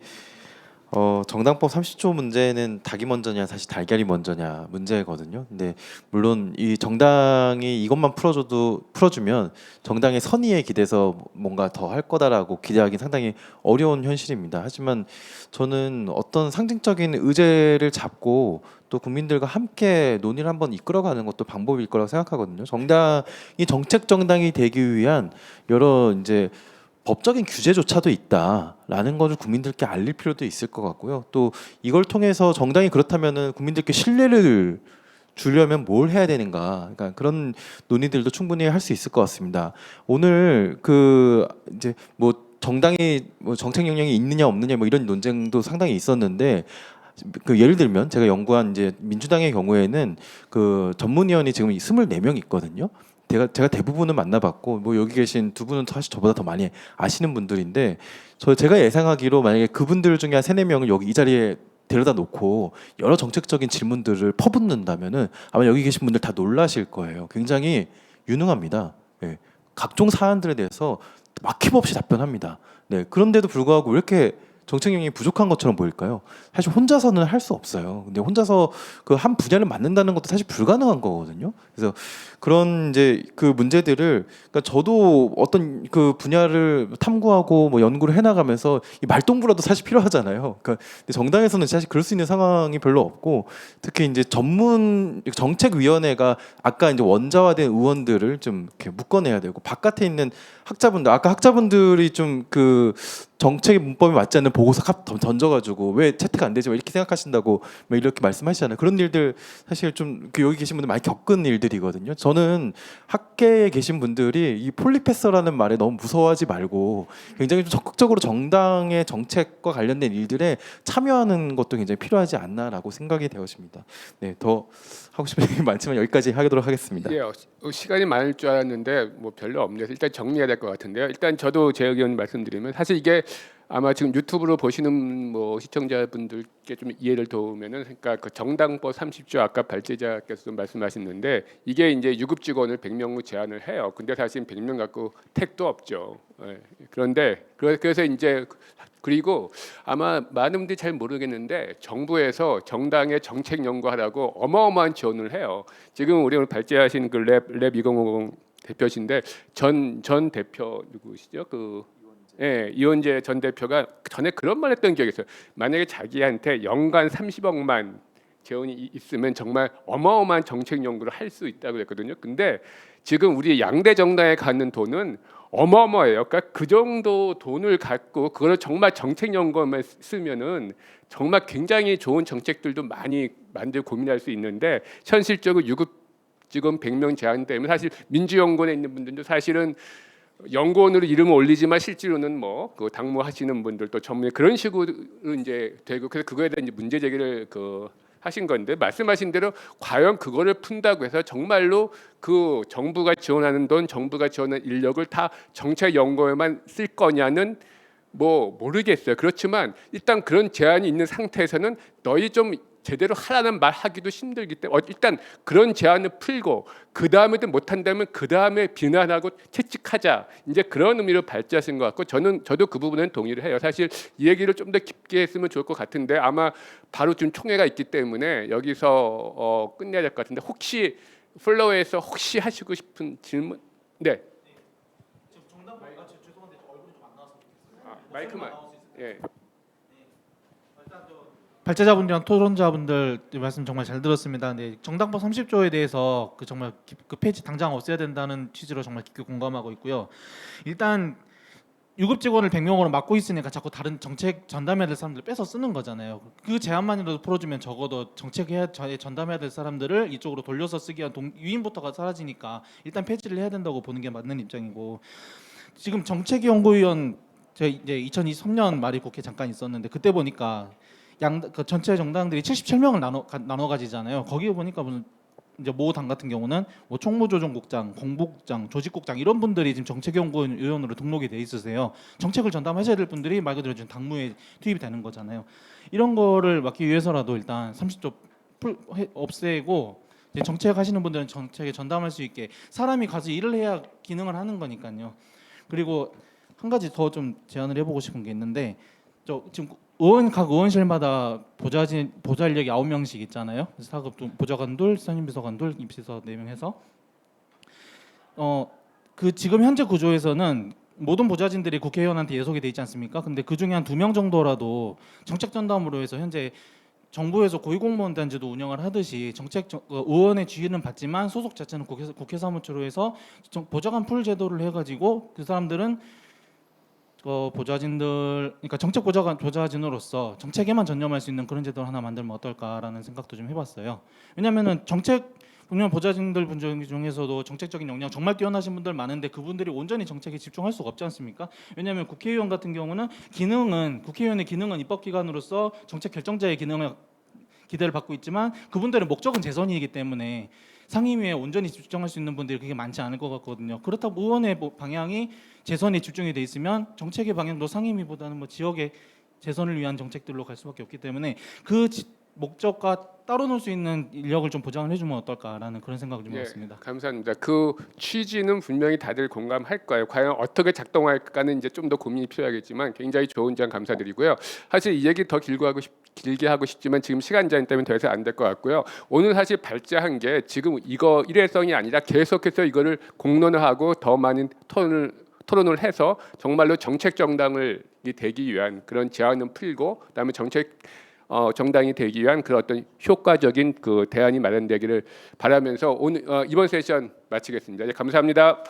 정당법 30조 문제는 닭이 먼저냐 사실 달걀이 먼저냐 문제거든요. 근데 물론 이 정당이 이것만 풀어주면 정당의 선의에 기대서 뭔가 더 할 거다라고 기대하기 상당히 어려운 현실입니다. 하지만 저는 어떤 상징적인 의제를 잡고 또 국민들과 함께 논의를 한번 이끌어가는 것도 방법일 거라고 생각하거든요. 정당이 정책 정당이 되기 위한 여러 이제 법적인 규제조차도 있다라는 것을 국민들께 알릴 필요도 있을 것 같고요. 또 이걸 통해서 정당이 그렇다면은 국민들께 신뢰를 주려면 뭘 해야 되는가? 그러니까 그런 논의들도 충분히 할 수 있을 것 같습니다. 오늘 이제 뭐 정당이 뭐 정책 역량이 있느냐 없느냐 뭐 이런 논쟁도 상당히 있었는데 그 예를 들면 제가 연구한 이제 민주당의 경우에는 그 전문위원이 지금 24명 있거든요. 제가 대부분은 만나봤고 뭐 여기 계신 두 분은 사실 저보다 더 많이 아시는 분들인데 제가 예상하기로 만약에 그분들 중에 한 3-4명을 여기 이 자리에 데려다 놓고 여러 정책적인 질문들을 퍼붓는다면은 아마 여기 계신 분들 다 놀라실 거예요. 굉장히 유능합니다. 예. 각종 사안들에 대해서 막힘없이 답변합니다. 네. 그런데도 불구하고 왜 이렇게 정책력이 부족한 것처럼 보일까요? 사실 혼자서는 할 수 없어요. 근데 혼자서 그 한 분야를 맡는다는 것도 사실 불가능한 거거든요. 그래서 그런 이제 그 문제들을 그러니까 저도 어떤 그 분야를 탐구하고 뭐 연구를 해나가면서 이 말동무라도 사실 필요하잖아요. 그러니까 근데 정당에서는 사실 그럴 수 있는 상황이 별로 없고 특히 이제 전문 정책위원회가 아까 이제 원자화된 의원들을 좀 이렇게 묶어내야 되고 바깥에 있는 학자분들 아까 학자분들이 좀 그 정책의 문법에 맞지 않는 보고서 던져가지고 왜 채택 안 되지? 왜 이렇게 생각하신다고 뭐 이렇게 말씀하시잖아요. 그런 일들 사실 좀 여기 계신 분들 많이 겪은 일들이거든요. 저는 학계에 계신 분들이 이 폴리페서라는 말에 너무 무서워하지 말고 굉장히 좀 적극적으로 정당의 정책과 관련된 일들에 참여하는 것도 굉장히 필요하지 않나라고 생각이 되어집니다. 네, 더 하고 싶은 얘기 많지만 여기까지 하도록 하겠습니다. 예, 시간이 많을 줄 알았는데 뭐 별로 없네요. 일단 정리해야 될 것 같은데요. 일단 저도 제 의견 말씀드리면 사실 이게 아마 지금 유튜브로 보시는 뭐 시청자분들께 좀 이해를 도우면은 그러니까 그 정당법 30조 아까 발제자께서도 말씀하셨는데 이게 이제 유급 직원을 100명으로 제한을 해요. 근데 사실 100명 갖고 택도 없죠. 예. 그런데 그래서 이제 그리고 아마 많은 분들이 잘 모르겠는데 정부에서 정당의 정책 연구하라고 어마어마한 지원을 해요. 지금 우리 오늘 발제하신 그 랩 2050 대표신데 전 대표 누구시죠? 예, 이원재 전 대표가 전에 그런 말 했던 기억이 있어요. 만약에 자기한테 연간 30억만 재원이 있으면 정말 어마어마한 정책 연구를 할 수 있다고 그랬거든요. 근데 지금 우리 양대 정당에 갖는 돈은 어마어마해요. 그러니까 그 정도 돈을 갖고 그걸 정말 정책 연구만 쓰면은 정말 굉장히 좋은 정책들도 많이 만들 고민할 수 있는데 현실적으로 유급 지금 100명 제한 때문에 사실 민주연구원에 있는 분들도 사실은 연구원으로 이름을 올리지만 실제로는 뭐 그 당무하시는 분들도 전문에 그런 식으로 이제 되고 그래서 그거에 대한 이제 문제 제기를 하신 건데 말씀하신 대로 과연 그거를 푼다고 해서 정말로 그 정부가 지원하는 돈, 정부가 지원하는 인력을 다 정책 연구에만 쓸 거냐는 뭐 모르겠어요. 그렇지만 일단 그런 제한이 있는 상태에서는 너희 좀 제대로 하라는 말 하기도 힘들기 때문에 일단 그런 제한을 풀고 그 다음에도 못한다면 그 다음에 비난하고 채찍하자 이제 그런 의미로 발제하신 것 같고 저도 그 부분은 동의를 해요. 사실 이 얘기를 좀 더 깊게 했으면 좋을 것 같은데 아마 바로 지금 총회가 있기 때문에 여기서 끝내야 될 것 같은데 혹시 플로어에서 혹시 하시고 싶은 질문? 네. 마이크만. 예. 발제자분들이랑 토론자분들 말씀 정말 잘 들었습니다. 근데 정당법 30조에 대해서 그 정말 그 폐지 당장 없애야 된다는 취지로 정말 깊게 공감하고 있고요. 일단 유급 직원을 100명으로 맡고 있으니까 자꾸 다른 정책 전담해야 될 사람들 뺏어 쓰는 거잖아요. 그 제한만이라도 풀어주면 적어도 전담해야 될 사람들을 이쪽으로 돌려서 쓰기 위한 유인부터가 사라지니까 일단 폐지를 해야 된다고 보는 게 맞는 입장이고 지금 정책연구위원 제가 이제 2023년 말에 국회 잠깐 있었는데 그때 보니까 그 전체 정당들이 77명을 나눠 가지잖아요. 거기에 보니까 무슨 이제 모 당 같은 경우는 뭐 총무조정국장, 공보국장, 조직국장 이런 분들이 지금 정책연구위원으로 등록이 돼 있으세요. 정책을 전담하셔야 될 분들이 말 그대로 지금 당무에 투입이 되는 거잖아요. 이런 거를 막기 위해서라도 일단 30조 없애고 이제 정책하시는 분들은 정책에 전담할 수 있게 사람이 가서 일을 해야 기능을 하는 거니까요. 그리고 한 가지 더 좀 제안을 해보고 싶은 게 있는데 지금 각 의원실마다 보좌 인력이 9명씩 있잖아요. 사급 보좌관 둘, 선임비서관 둘, 입시서 4명 해서 그 지금 현재 구조에서는 모든 보좌진들이 국회의원한테 예속이 돼 있지 않습니까? 근데 그 중에 한 2명 정도라도 정책 전담으로 해서 현재 정부에서 고위공무원 단지도 운영을 하듯이 의원의 지휘는 받지만 소속 자체는 국회 사무처로 해서 보좌관 풀 제도를 해가지고 그 사람들은 보좌진들, 그러니까 정책 보좌진으로서 정책에만 전념할 수 있는 그런 제도를 하나 만들면 어떨까라는 생각도 좀 해봤어요. 왜냐하면은 분명 보좌진들 분 중에서도 정책적인 역량 정말 뛰어나신 분들 많은데 그분들이 온전히 정책에 집중할 수가 없지 않습니까? 왜냐하면 국회의원 같은 경우는 국회의원의 기능은 입법기관으로서 정책 결정자의 기능을 기대를 받고 있지만 그분들의 목적은 재선이기 때문에 상임위에 온전히 집중할 수 있는 분들이 그게 많지 않을 것 같거든요. 그렇다고 의원의 방향이 재선에 집중이 돼 있으면 정책의 방향도 상임위보다는 뭐 지역의 재선을 위한 정책들로 갈 수밖에 없기 때문에 그 목적과 따로 놀 수 있는 인력을 좀 보장을 해주면 어떨까라는 그런 생각을 좀 해봤습니다. 감사합니다. 그 취지는 분명히 다들 공감할 거예요. 과연 어떻게 작동할까는 이제 좀 더 고민이 필요하겠지만 굉장히 좋은 점 감사드리고요. 사실 이 얘기 더 길게 하고 싶지만 지금 시간 제한 때문에 더 해서 안 될 것 같고요. 오늘 사실 발제한 게 지금 이거 일회성이 아니라 계속해서 이거를 공론을 하고 더 많은 토론을 해서 정말로 정책 정당을 되기 위한 그런 제안은 풀고 그다음에 정책 정당이 되기 위한 그런 어떤 효과적인 그 대안이 마련되기를 바라면서 오늘 이번 세션 마치겠습니다. 감사합니다.